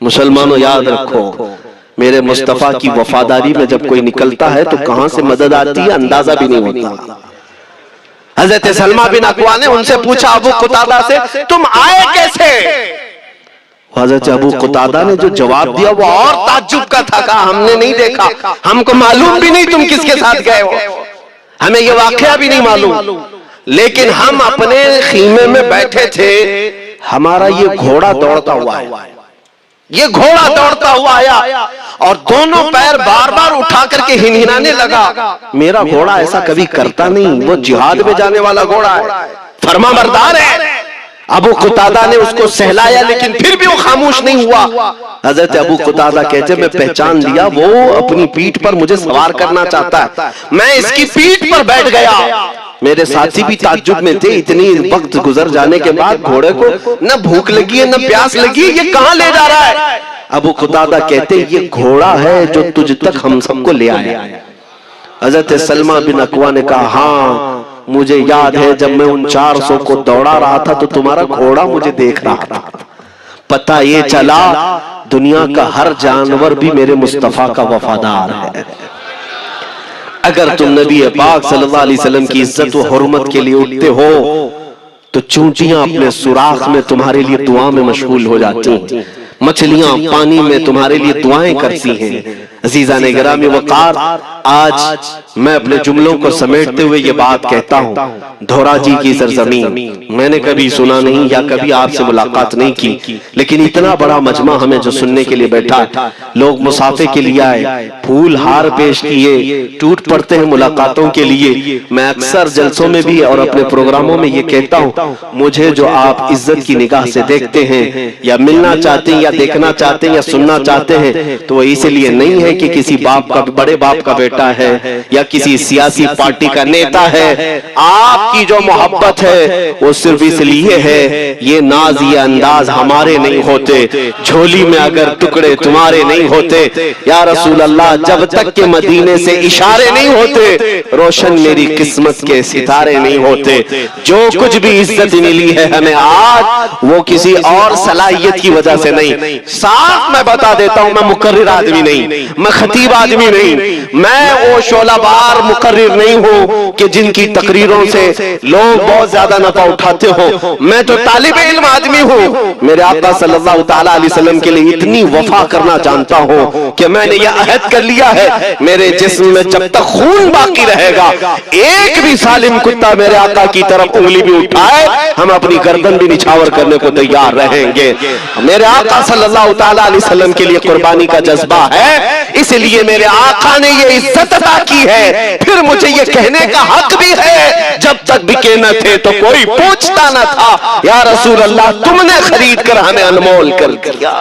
مسلمانوں یاد رکھو میرے مصطفیٰ کی وفاداری میں جب کوئی نکلتا ہے تو کہاں سے مدد آتی ہے اندازہ بھی نہیں ہوتا. حضرت سلمہ بن اکوا نے ان سے پوچھا ابو قتادہ سے تم آئے کیسے؟ حضرت ابو قتادہ نے جو جواب دیا وہ اور تعجب کا تھا. کہا ہم نے نہیں دیکھا، ہم کو معلوم بھی نہیں تم کس کے ساتھ گئے ہو، ہمیں یہ واقعہ بھی نہیں معلوم، لیکن ہم اپنے خیمے میں بیٹھے تھے، ہمارا یہ گھوڑا دوڑتا ہوا ہے. یہ گھوڑا دوڑتا ہوا آیا اور دونوں پیر بار بار اٹھا کر کے ہنہنانے لگا. میرا گھوڑا ایسا کبھی کرتا نہیں، وہ جہاد میں جانے والا گھوڑا ہے، فرما بردار ہے. ابو قتادہ نے اس کو سہلایا لیکن پھر بھی وہ خاموش نہیں ہوا. حضرت ابو قتادہ کہتے میں پہچان لیا وہ اپنی پیٹھ پر مجھے سوار کرنا چاہتا ہے. میں اس کی پیٹھ پر بیٹھ گیا. میرے ساتھی بھی تعجب میں تھے، اتنی وقت گزر جانے کے بعد گھوڑے کو نہ بھوک لگی ہے نہ پیاس لگی ہے، یہ کہاں لے جا رہا ہے؟ ابو قتادہ کہتے یہ گھوڑا ہے جو تجھ تک ہم سب کو لے آیا. حضرت سلمہ بن اکوا نے کہا ہاں مجھے یاد ہے جب میں ان 400 کو دوڑا رہا تھا تو تمہارا گھوڑا مجھے دیکھ رہا تھا. پتہ یہ چلا دنیا کا ہر جانور بھی میرے مصطفیٰ کا وفادار ہے. اگر تم نبی پاک صلی اللہ علیہ وسلم کی عزت و حرمت کے لیے اٹھتے ہو تو چونٹیاں اپنے سوراخ میں تمہارے لیے دعا میں مشغول ہو جاتی ہیں، مچھلیاں پانی میں تمہارے لیے دعائیں کرتی ہیں. عزیزان گرامی وقار آج میں اپنے جملوں کو سمیٹتے ہوئے یہ بات کہتا ہوں، دھوراجی کی سرزمین میں نے کبھی سنا نہیں یا کبھی آپ سے ملاقات نہیں کی، لیکن اتنا بڑا مجمع ہمیں جو سننے کے لیے بیٹھا، لوگ مسافے کے لیے آئے، پھول ہار پیش کیے، ٹوٹ پڑتے ہیں ملاقاتوں کے لیے. میں اکثر جلسوں میں بھی اور اپنے پروگراموں میں یہ کہتا ہوں مجھے جو آپ عزت کی نگاہ سے دیکھتے ہیں یا ملنا چاہتے ہیں یا دیکھنا چاہتے ہیں یا سننا چاہتے ہیں تو وہ اس لیے نہیں ہے کہ کسی باپ کا بڑے باپ کا بیٹا ہے یا کسی سیاسی پارٹی کا نیتا ہے. آپ کی جو محبت ہے وہ صرف اس لیے ہے. یہ ناز یہ انداز ہمارے نہیں ہوتے, جھولی میں اگر ٹکڑے تمہارے نہیں ہوتے یا رسول اللہ, جب تک کہ مدینے سے اشارے نہیں ہوتے روشن میری قسمت کے ستارے نہیں ہوتے. جو کچھ بھی عزت ملی ہے ہمیں آج وہ کسی اور صلاحیت کی وجہ سے نہیں. صاف میں بتا دیتا ہوں, میں مقرر آدمی نہیں, میں خطیب آدمی نہیں, میں وہ شعلہ بار مقرر نہیں ہوں کہ جن کی تقریروں سے لوگ بہت زیادہ نفع اٹھاتے ہوں. میں تو طالب علم آدمی ہوں. میرے آقا صلی اللہ تعالیٰ علیہ وسلم کے لیے اتنی وفا کرنا جانتا ہوں کہ میں نے یہ عہد کر لیا ہے, میرے جسم میں جب تک خون باقی رہے گا ایک بھی ظالم کتا میرے آقا کی طرف انگلی بھی اٹھائے ہم اپنی گردن بھی نچھاور کرنے کو تیار رہیں گے. میرے آقا صلی اللہ تعالیٰ علیہ وسلم کے لیے قربانی کا جذبہ ہے, اس لیے میرے آقا نے یہ عزت عطا کی ہے. پھر مجھے یہ کہنے کا حق بھی ہے, جب تک بکے نہ تھے تو کوئی پوچھتا نہ تھا, یا رسول اللہ تم نے خرید کر ہمیں انمول کر دیا.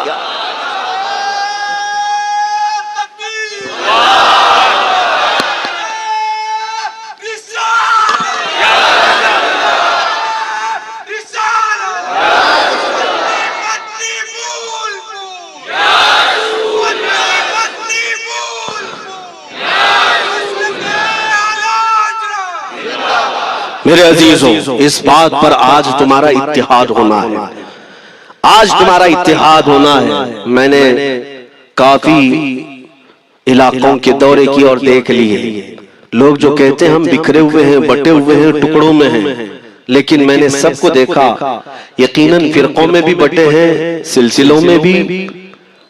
میرے عزیزوں, اس بات پر آج تمہارا اتحاد ہونا ہے, آج تمہارا اتحاد ہونا ہے. میں نے کافی علاقوں کے دورے کی اور دیکھ لیے. لوگ جو کہتے ہیں ہم بکھرے ہوئے ہیں, بٹے ہوئے ہیں, ٹکڑوں میں ہیں, لیکن میں نے سب کو دیکھا یقیناً فرقوں میں بھی بٹے ہیں, سلسلوں میں بھی.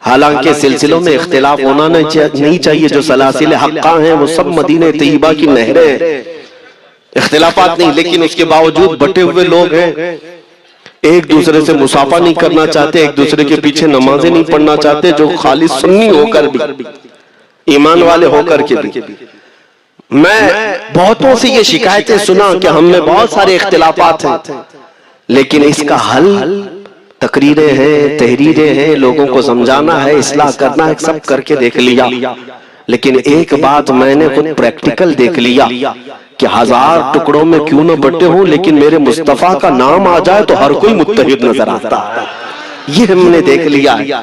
حالانکہ سلسلوں میں اختلاف ہونا نہیں چاہیے. جو سلاسل حقہ ہیں وہ سب مدینہ طیبہ کی نہریں, اختلافات نہیں, لیکن اس کے باوجود بٹے ہوئے لوگ ہیں. ایک دوسرے سے مصافحہ نہیں کرنا چاہتے, ایک دوسرے کے پیچھے نمازیں نہیں پڑھنا چاہتے, جو خالص سنی ہو کر بھی, ایمان والے ہو کر کے بھی. میں بہتوں سے یہ شکایتیں سنا کہ ہم میں بہت سارے اختلافات ہیں, لیکن اس کا حل تقریریں ہیں, تحریریں ہیں, لوگوں کو سمجھانا ہے, اصلاح کرنا ہے, سب کر کے دیکھ لیا. لیکن ایک بات میں نے خود پریکٹیکل دیکھ لیا کہ 1000 ٹکڑوں میں کیوں نہ بٹے ہوں, لیکن میرے مصطفیٰ کا نام آ جائے تو ہر کوئی متحد نظر آتا ہے. یہ ہم نے دیکھ لیا ہے,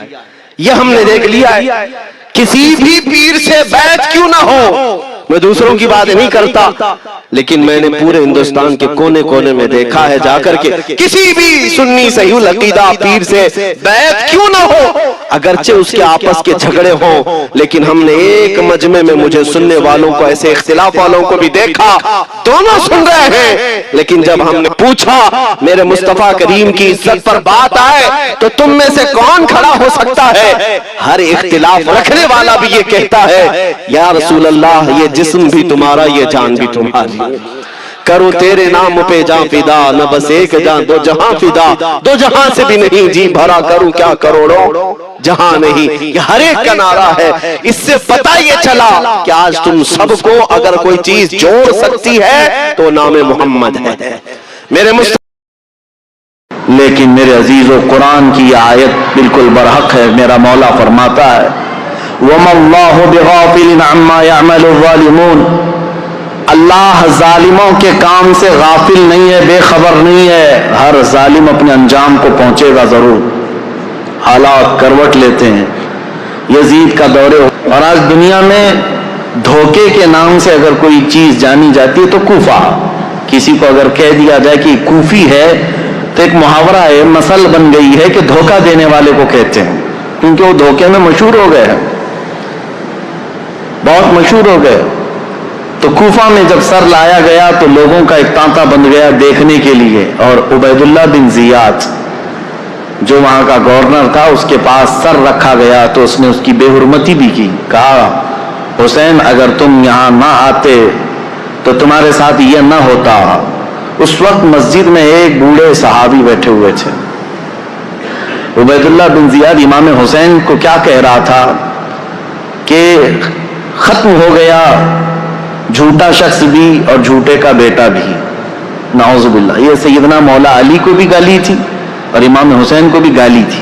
یہ ہم نے دیکھ لیا ہے. کسی بھی پیر سے بیعت کیوں نہ ہو, میں دوسروں کی بات نہیں کرتا, لیکن میں نے پورے ہندوستان کے کونے کونے میں دیکھا ہے جا کر کے کسی بھی سنی صحیح العقیدہ پیر سے بیعت کیوں نہ ہو, اگرچہ اس کے آپس کے جھگڑے ہوں, لیکن ہم نے ایک مجمع میں مجھے سننے والوں کو, ایسے اختلاف والوں کو بھی دیکھا, دونوں سن رہے ہیں, لیکن جب ہم نے پوچھا میرے مصطفیٰ کریم کی عزت پر بات آئے تو تم میں سے کون کھڑا ہو سکتا ہے, ہر اختلاف رکھنے والا بھی یہ کہتا ہے یا رسول اللہ یہ جسم بھی تمہارا, یہ جان بھی تمہاری, کروں تیرے نام پہ جان فدا, نہ بس ایک جان دو جہاں فدا, دو جہاں سے بھی نہیں جی بھرا, کروں کیا کروڑوں جہاں نہیں. یہ ہر ایک کا نعرہ ہے. اس سے پتہ یہ چلا کہ آج تم سب کو اگر کوئی چیز جوڑ سکتی ہے تو نام محمد ہے میرے لیکن میرے عزیزو قرآن کی آیت بالکل برحق ہے. میرا مولا فرماتا ہے وَمَا اللَّهُ بِغَافِلٍ عَمَّا يَعْمَلُ الظَّالِمُونَ, اللہ ظالموں کے کام سے غافل نہیں ہے, بے خبر نہیں ہے. ہر ظالم اپنے انجام کو پہنچے گا ضرور. حالات کروٹ لیتے ہیں, یزید کا دور, اور آج دنیا میں دھوکے کے نام سے اگر کوئی چیز جانی جاتی ہے تو کوفہ. کسی کو اگر کہہ دیا جائے کہ کوفی ہے تو ایک محاورہ ہے, مثل بن گئی ہے کہ دھوکہ دینے والے کو کہتے ہیں, کیونکہ وہ دھوکے میں مشہور ہو گئے ہیں, بہت مشہور ہو گئے. تو کوفہ میں جب سر لایا گیا تو لوگوں کا ایک تانتا بن گیا دیکھنے کے لیے, اور عبید اللہ بن زیاد جو وہاں کا گورنر تھا اس کے پاس سر رکھا گیا تو اس نے اس کی بے حرمتی بھی کی. کہا حسین اگر تم یہاں نہ آتے تو تمہارے ساتھ یہ نہ ہوتا. اس وقت مسجد میں ایک بوڑھے صحابی بیٹھے ہوئے تھے. عبید اللہ بن زیاد امام حسین کو کیا کہہ رہا تھا کہ ختم ہو گیا جھوٹا شخص بھی اور جھوٹے کا بیٹا بھی, نعوذ باللہ. یہ سیدنا مولا علی کو بھی گالی تھی اور امام حسین کو بھی گالی تھی.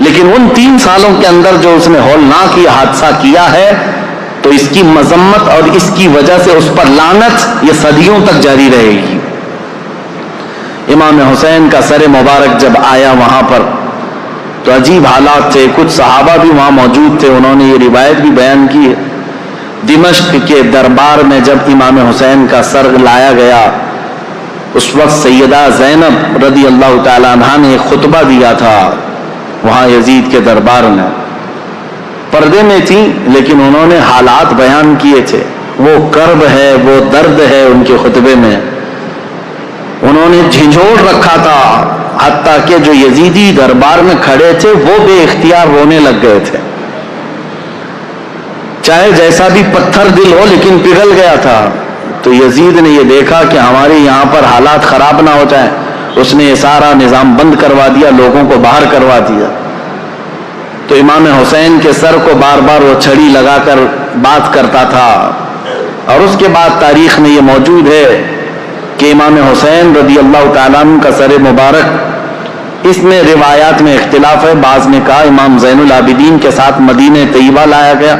لیکن ان 3 سالوں کے اندر جو اس نے ہولناک یہ حادثہ کیا ہے تو اس کی مذمت اور اس کی وجہ سے اس پر لعنت یہ صدیوں تک جاری رہے گی۔ امام حسین کا سر مبارک جب آیا وہاں پر تو عجیب حالات تھے، کچھ صحابہ بھی وہاں موجود تھے، انہوں نے یہ روایت بھی بیان کی ہے۔ دمشق کے دربار میں جب امام حسین کا سر لایا گیا اس وقت سیدہ زینب رضی اللہ تعالی عنہا نے ایک خطبہ دیا تھا وہاں یزید کے دربار میں، پردے میں تھی لیکن انہوں نے حالات بیان کیے تھے، وہ کرب ہے، وہ درد ہے ان کے خطبے میں، انہوں نے جھنجھوڑ رکھا تھا، حتیٰ کہ جو یزیدی دربار میں کھڑے تھے وہ بے اختیار رونے لگ گئے تھے، چاہے جیسا بھی پتھر دل ہو لیکن پگھل گیا تھا۔ تو یزید نے یہ دیکھا کہ ہمارے یہاں پر حالات خراب نہ ہو جائیں، اس نے یہ سارا نظام بند کروا دیا، لوگوں کو باہر کروا دیا۔ تو امام حسین کے سر کو بار بار وہ چھڑی لگا کر بات کرتا تھا، اور اس کے بعد تاریخ میں یہ موجود ہے کہ امام حسین رضی اللہ تعالیٰ عنہ کا سر مبارک، اس میں روایات میں اختلاف ہے، بعض نے کہا امام زین العابدین کے ساتھ مدینہ طیبہ لایا گیا،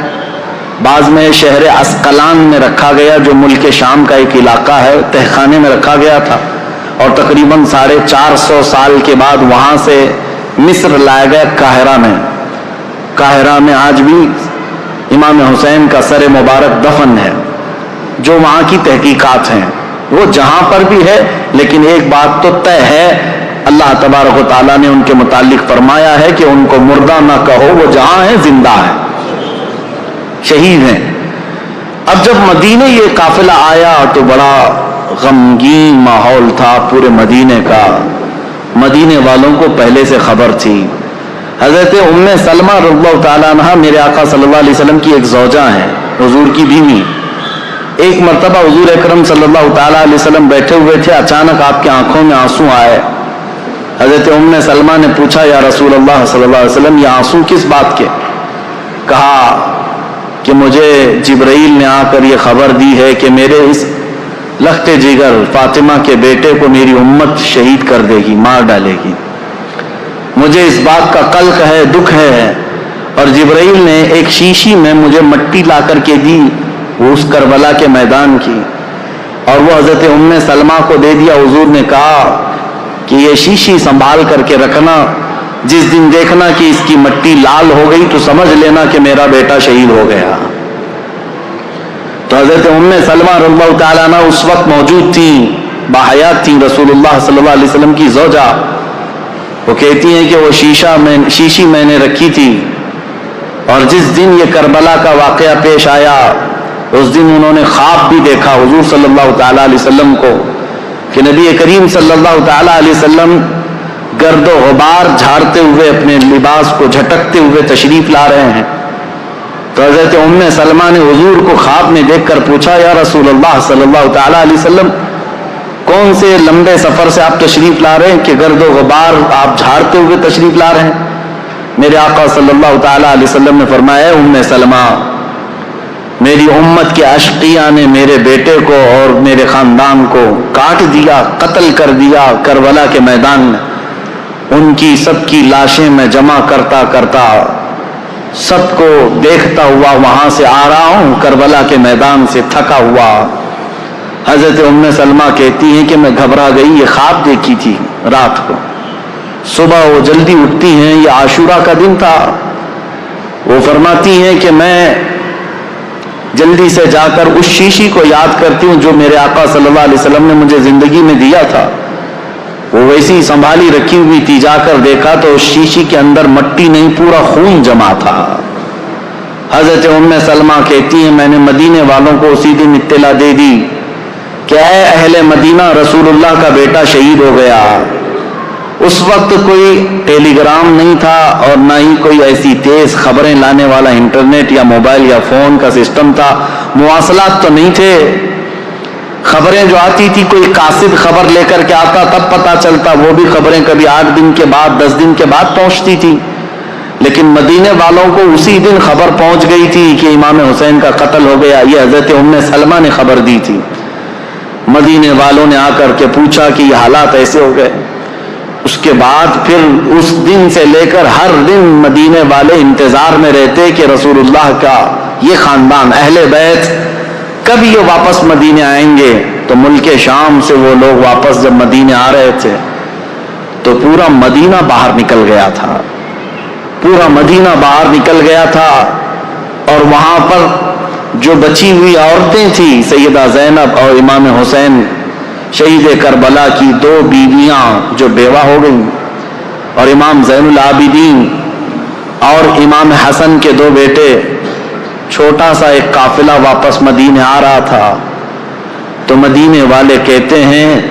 بعض میں شہر عسقلان میں رکھا گیا جو ملک شام کا ایک علاقہ ہے، تہخانے میں رکھا گیا تھا، اور تقریباً 450 سال کے بعد وہاں سے مصر لایا گیا قاہرہ میں۔ قاہرہ میں آج بھی امام حسین کا سر مبارک دفن ہے، جو وہاں کی تحقیقات ہیں وہ جہاں پر بھی ہے، لیکن ایک بات تو طے ہے، اللہ تبارک و تعالیٰ نے ان کے متعلق فرمایا ہے کہ ان کو مردہ نہ کہو، وہ جہاں ہیں زندہ ہے، شہید ہیں۔ اب جب مدینے یہ قافلہ آیا تو بڑا غمگین ماحول تھا پورے مدینے کا، مدینے والوں کو پہلے سے خبر تھی۔ حضرت ام سلمہ رضی اللہ تعالیٰ عنہ میرے آقا صلی اللہ علیہ وسلم کی ایک زوجہ ہیں، حضور کی بیوی۔ ایک مرتبہ حضور اکرم صلی اللہ تعالیٰ علیہ وسلم بیٹھے ہوئے تھے، اچانک آپ کی آنکھوں میں آنسو آئے۔ حضرت ام سلمہ نے پوچھا یا رسول اللہ صلی اللہ علیہ وسلم یہ آنسو کس بات کے؟ کہا کہ مجھے جبرائیل نے آ کر یہ خبر دی ہے کہ میرے اس لخت جگر فاطمہ کے بیٹے کو میری امت شہید کر دے گی، مار ڈالے گی، مجھے اس بات کا قلق ہے، دکھ ہے۔ اور جبرائیل نے ایک شیشی میں مجھے مٹی لا کر کے دی، وہ اس کربلا کے میدان کی، اور وہ حضرت ام سلمہ کو دے دیا۔ حضور نے کہا کہ یہ شیشی سنبھال کر کے رکھنا، جس دن دیکھنا کہ اس کی مٹی لال ہو گئی تو سمجھ لینا کہ میرا بیٹا شہید ہو گیا۔ تو حضرت ام سلمہ رضی اللہ تعالیٰ عنہ اس وقت موجود تھی، باحیات تھی، رسول اللہ صلی اللہ علیہ وسلم کی زوجہ۔ وہ کہتی ہیں کہ وہ شیشی میں نے رکھی تھی، اور جس دن یہ کربلا کا واقعہ پیش آیا اس دن انہوں نے خواب بھی دیکھا حضور صلی اللہ تعالیٰ علیہ وسلم کو کہ نبی کریم صلی اللہ تعالیٰ علیہ وسلم گرد و غبار جھاڑتے ہوئے اپنے لباس کو جھٹکتے ہوئے تشریف لا رہے ہیں۔ تو حضرت ام سلمہ نے حضور کو خواب میں دیکھ کر پوچھا یا رسول اللہ صلی اللہ تعالیٰ علیہ وسلم کون سے لمبے سفر سے آپ تشریف لا رہے ہیں کہ گرد و غبار آپ جھاڑتے ہوئے تشریف لا رہے ہیں؟ میرے آقا صلی اللہ تعالیٰ علیہ وسلم نے فرمایا ام سلمہ میری امت کے اشقیاء نے میرے بیٹے کو اور میرے خاندان کو کاٹ دیا، قتل کر دیا کربلا کے میدان میں، ان کی سب کی لاشیں میں جمع کرتا کرتا سب کو دیکھتا ہوا وہاں سے آ رہا ہوں، کربلا کے میدان سے تھکا ہوا۔ حضرت ام سلمہ کہتی ہیں کہ میں گھبرا گئی، یہ خواب دیکھی تھی رات کو، صبح وہ جلدی اٹھتی ہیں، یہ عاشورہ کا دن تھا، وہ فرماتی ہیں کہ میں جلدی سے جا کر اس شیشی کو یاد کرتی ہوں جو میرے آقا صلی اللہ علیہ وسلم نے مجھے زندگی میں دیا تھا، وہ ویسی سنبھالی رکھی ہوئی تھی، جا کر دیکھا تو اس شیشی کے اندر مٹی نہیں پورا خون جمع تھا۔ حضرت ام سلمہ کہتی ہیں میں نے مدینے والوں کو اسی دن اطلاع دے دی کہ اے اہل مدینہ رسول اللہ کا بیٹا شہید ہو گیا۔ اس وقت کوئی ٹیلی گرام نہیں تھا اور نہ ہی کوئی ایسی تیز خبریں لانے والا انٹرنیٹ یا موبائل یا فون کا سسٹم تھا، مواصلات تو نہیں تھے، خبریں جو آتی تھی کوئی قاصد خبر لے کر کے آتا تب پتا چلتا، وہ بھی خبریں کبھی 8 دن کے بعد 10 دن کے بعد پہنچتی تھی، لیکن مدینے والوں کو اسی دن خبر پہنچ گئی تھی کہ امام حسین کا قتل ہو گیا۔ یہ حضرت ام سلمہ نے خبر دی تھی۔ مدینے والوں نے آ کر کے پوچھا کہ یہ حالات ایسے ہو گئے، اس کے بعد پھر اس دن سے لے کر ہر دن مدینے والے انتظار میں رہتے کہ رسول اللہ کا یہ خاندان اہل بیت کب یہ واپس مدینے آئیں گے. تو ملک شام سے وہ لوگ واپس جب مدینے آ رہے تھے تو پورا مدینہ باہر نکل گیا تھا, پورا مدینہ باہر نکل گیا تھا. اور وہاں پر جو بچی ہوئی عورتیں تھیں, سیدہ زینب اور امام حسین شہید کربلا کی 2 بیویاں جو بیوہ ہو گئیں, اور امام زین العابدین اور امام حسن کے 2 بیٹے, چھوٹا سا ایک قافلہ واپس مدینے آ رہا تھا. تو مدینے والے کہتے ہیں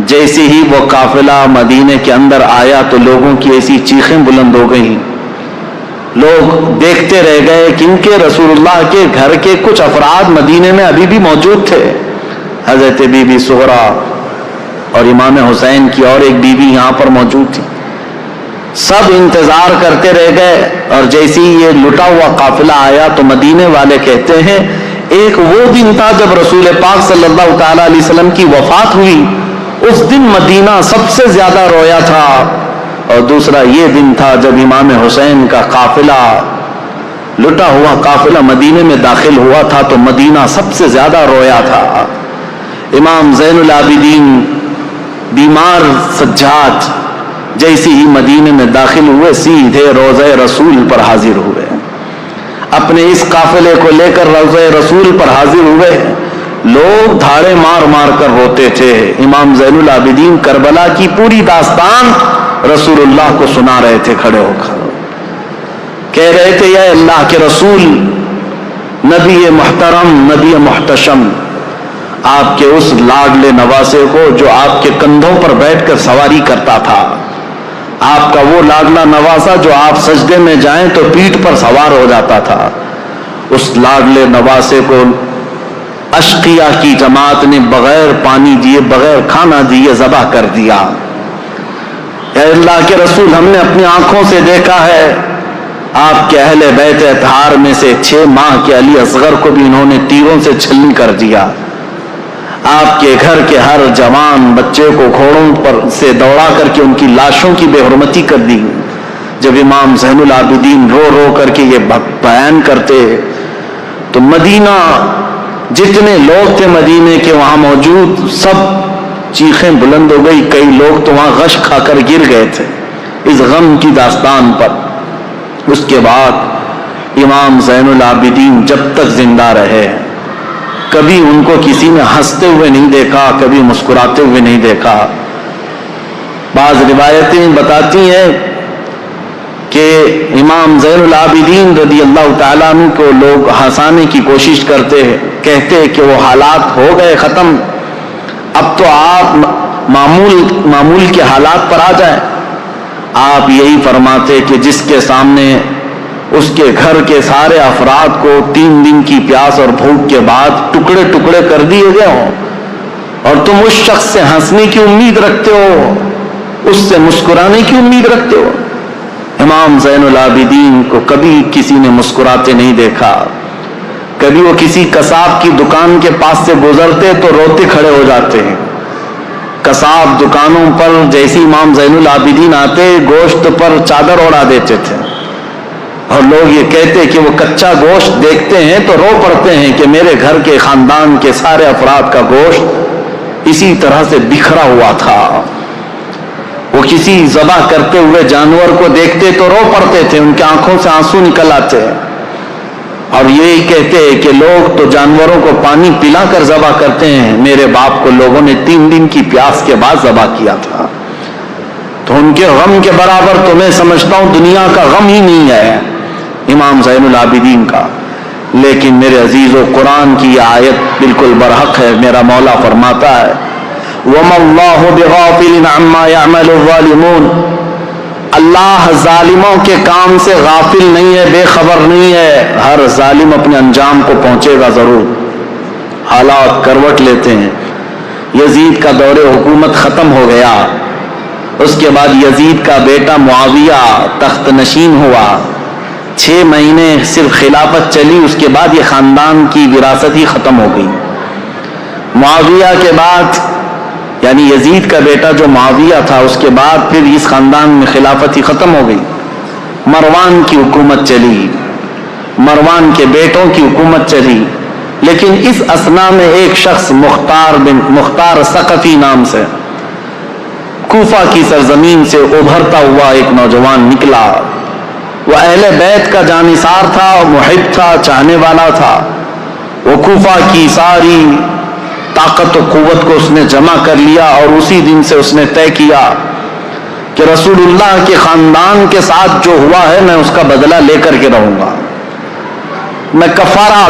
جیسے ہی وہ قافلہ مدینے کے اندر آیا تو لوگوں کی ایسی چیخیں بلند ہو گئیں, لوگ دیکھتے رہ گئے کیونکہ رسول اللہ کے گھر کے کچھ افراد مدینے میں ابھی بھی موجود تھے. حضرت بی بی سغرا اور امام حسین کی اور ایک بیوی یہاں پر موجود تھی. سب انتظار کرتے رہ گئے, اور جیسے ہی یہ لٹا ہوا قافلہ آیا تو مدینے والے کہتے ہیں ایک وہ دن تھا جب رسول پاک صلی اللہ تعالی علیہ وسلم کی وفات ہوئی, اس دن مدینہ سب سے زیادہ رویا تھا, اور دوسرا یہ دن تھا جب امام حسین کا قافلہ, لٹا ہوا قافلہ مدینے میں داخل ہوا تھا تو مدینہ سب سے زیادہ رویا تھا. امام زین العابدین بیمار سجاد جیسے ہی مدینے میں داخل ہوئے سیدھے روضہ رسول پر حاضر ہوئے, اپنے اس قافلے کو لے کر روضہ رسول پر حاضر ہوئے. لوگ دھاڑے مار مار کر روتے تھے. امام زین العابدین کربلا کی پوری داستان رسول اللہ کو سنا رہے تھے کھڑے ہو کر, کہہ رہے تھے یا اللہ کے رسول, نبی محترم, نبی محتشم, آپ کے اس لاڈلے نواسے کو جو آپ کے کندھوں پر بیٹھ کر سواری کرتا تھا, آپ کا وہ لاڈلا نواسا جو آپ سجدے میں جائیں تو پیٹھ پر سوار ہو جاتا تھا, اس لاڈلے نواسے کو اشقیاء کی جماعت نے بغیر پانی دیے, بغیر کھانا دیے ذبح کر دیا. اے اللہ کے رسول, ہم نے اپنی آنکھوں سے دیکھا ہے آپ کے اہل بیت اطہار میں سے 6 ماہ کے علی اصغر کو بھی انہوں نے تیروں سے چھلنی کر دیا. آپ کے گھر کے ہر جوان بچے کو گھوڑوں پر سے دوڑا کر کے ان کی لاشوں کی بے حرمتی کر دی. جب امام زین العابدین رو رو کر کے یہ بیان کرتے تو مدینہ, جتنے لوگ تھے مدینے کے وہاں موجود, سب چیخیں بلند ہو گئی. کئی لوگ تو وہاں غش کھا کر گر گئے تھے اس غم کی داستان پر. اس کے بعد امام زین العابدین جب تک زندہ رہے کبھی ان کو کسی نے ہنستے ہوئے نہیں دیکھا, کبھی مسکراتے ہوئے نہیں دیکھا. بعض روایتیں بتاتی ہیں کہ امام زین العابدین رضی اللہ تعالیٰ عنہ کو لوگ ہنسانے کی کوشش کرتے ہیں, کہتے کہ وہ حالات ہو گئے ختم, اب تو آپ معمول کے حالات پر آ جائیں. آپ یہی فرماتے کہ جس کے سامنے اس کے گھر کے سارے افراد کو 3 دن کی پیاس اور بھوک کے بعد ٹکڑے ٹکڑے کر دیے گئے ہوں, اور تم اس شخص سے ہنسنے کی امید رکھتے ہو, اس سے مسکرانے کی امید رکھتے ہو. امام زین العابدین کو کبھی کسی نے مسکراتے نہیں دیکھا. کبھی وہ کسی قصاب کی دکان کے پاس سے گزرتے تو روتے کھڑے ہو جاتے ہیں. قصاب دکانوں پر جیسے امام زین العابدین آتے گوشت پر چادر اڑا دیتے تھے, اور لوگ یہ کہتے کہ وہ کچا گوشت دیکھتے ہیں تو رو پڑتے ہیں کہ میرے گھر کے خاندان کے سارے افراد کا گوشت اسی طرح سے بکھرا ہوا تھا. وہ کسی ذبح کرتے ہوئے جانور کو دیکھتے تو رو پڑتے تھے, ان کی آنکھوں سے آنسو نکل آتے, اور یہی کہتے ہیں کہ لوگ تو جانوروں کو پانی پلا کر ذبح کرتے ہیں, میرے باپ کو لوگوں نے 3 دن کی پیاس کے بعد ذبح کیا تھا. تو ان کے غم کے برابر تو میں سمجھتا ہوں دنیا کا غم ہی نہیں ہے امام زین العابدین کا. لیکن میرے عزیزو, قرآن کی یہ آیت بالکل برحق ہے. میرا مولا فرماتا ہے وَمَا اللَّهُ بِغَافِلٍ عَمَّا يَعْمَلُ الظَّالِمُونَ, اللہ ظالموں کے کام سے غافل نہیں ہے, بے خبر نہیں ہے. ہر ظالم اپنے انجام کو پہنچے گا ضرور. حالات کروٹ لیتے ہیں. یزید کا دور حکومت ختم ہو گیا, اس کے بعد یزید کا بیٹا معاویہ تخت نشین ہوا. 6 مہینے صرف خلافت چلی, اس کے بعد یہ خاندان کی وراثت ہی ختم ہو گئی. معاویہ کے بعد یعنی یزید کا بیٹا جو معاویہ تھا، اس کے بعد پھر اس خاندان میں خلافت ہی ختم ہو گئی، مروان کی حکومت چلی، مروان کے بیٹوں کی حکومت چلی، لیکن اس اثنا میں ایک شخص مختار ثقفی نام سے کوفہ کی سرزمین سے ابھرتا ہوا ایک نوجوان نکلا۔ وہ اہل بیت کا جانثار تھا، محب تھا، چاہنے والا تھا۔ وہ کوفہ کی ساری طاقت و قوت کو اس نے جمع کر لیا، اور اسی دن سے اس نے طے کیا کہ رسول اللہ کے خاندان کے ساتھ جو ہوا ہے میں اس کا بدلہ لے کر کے رہوں گا، میں کفارہ ادا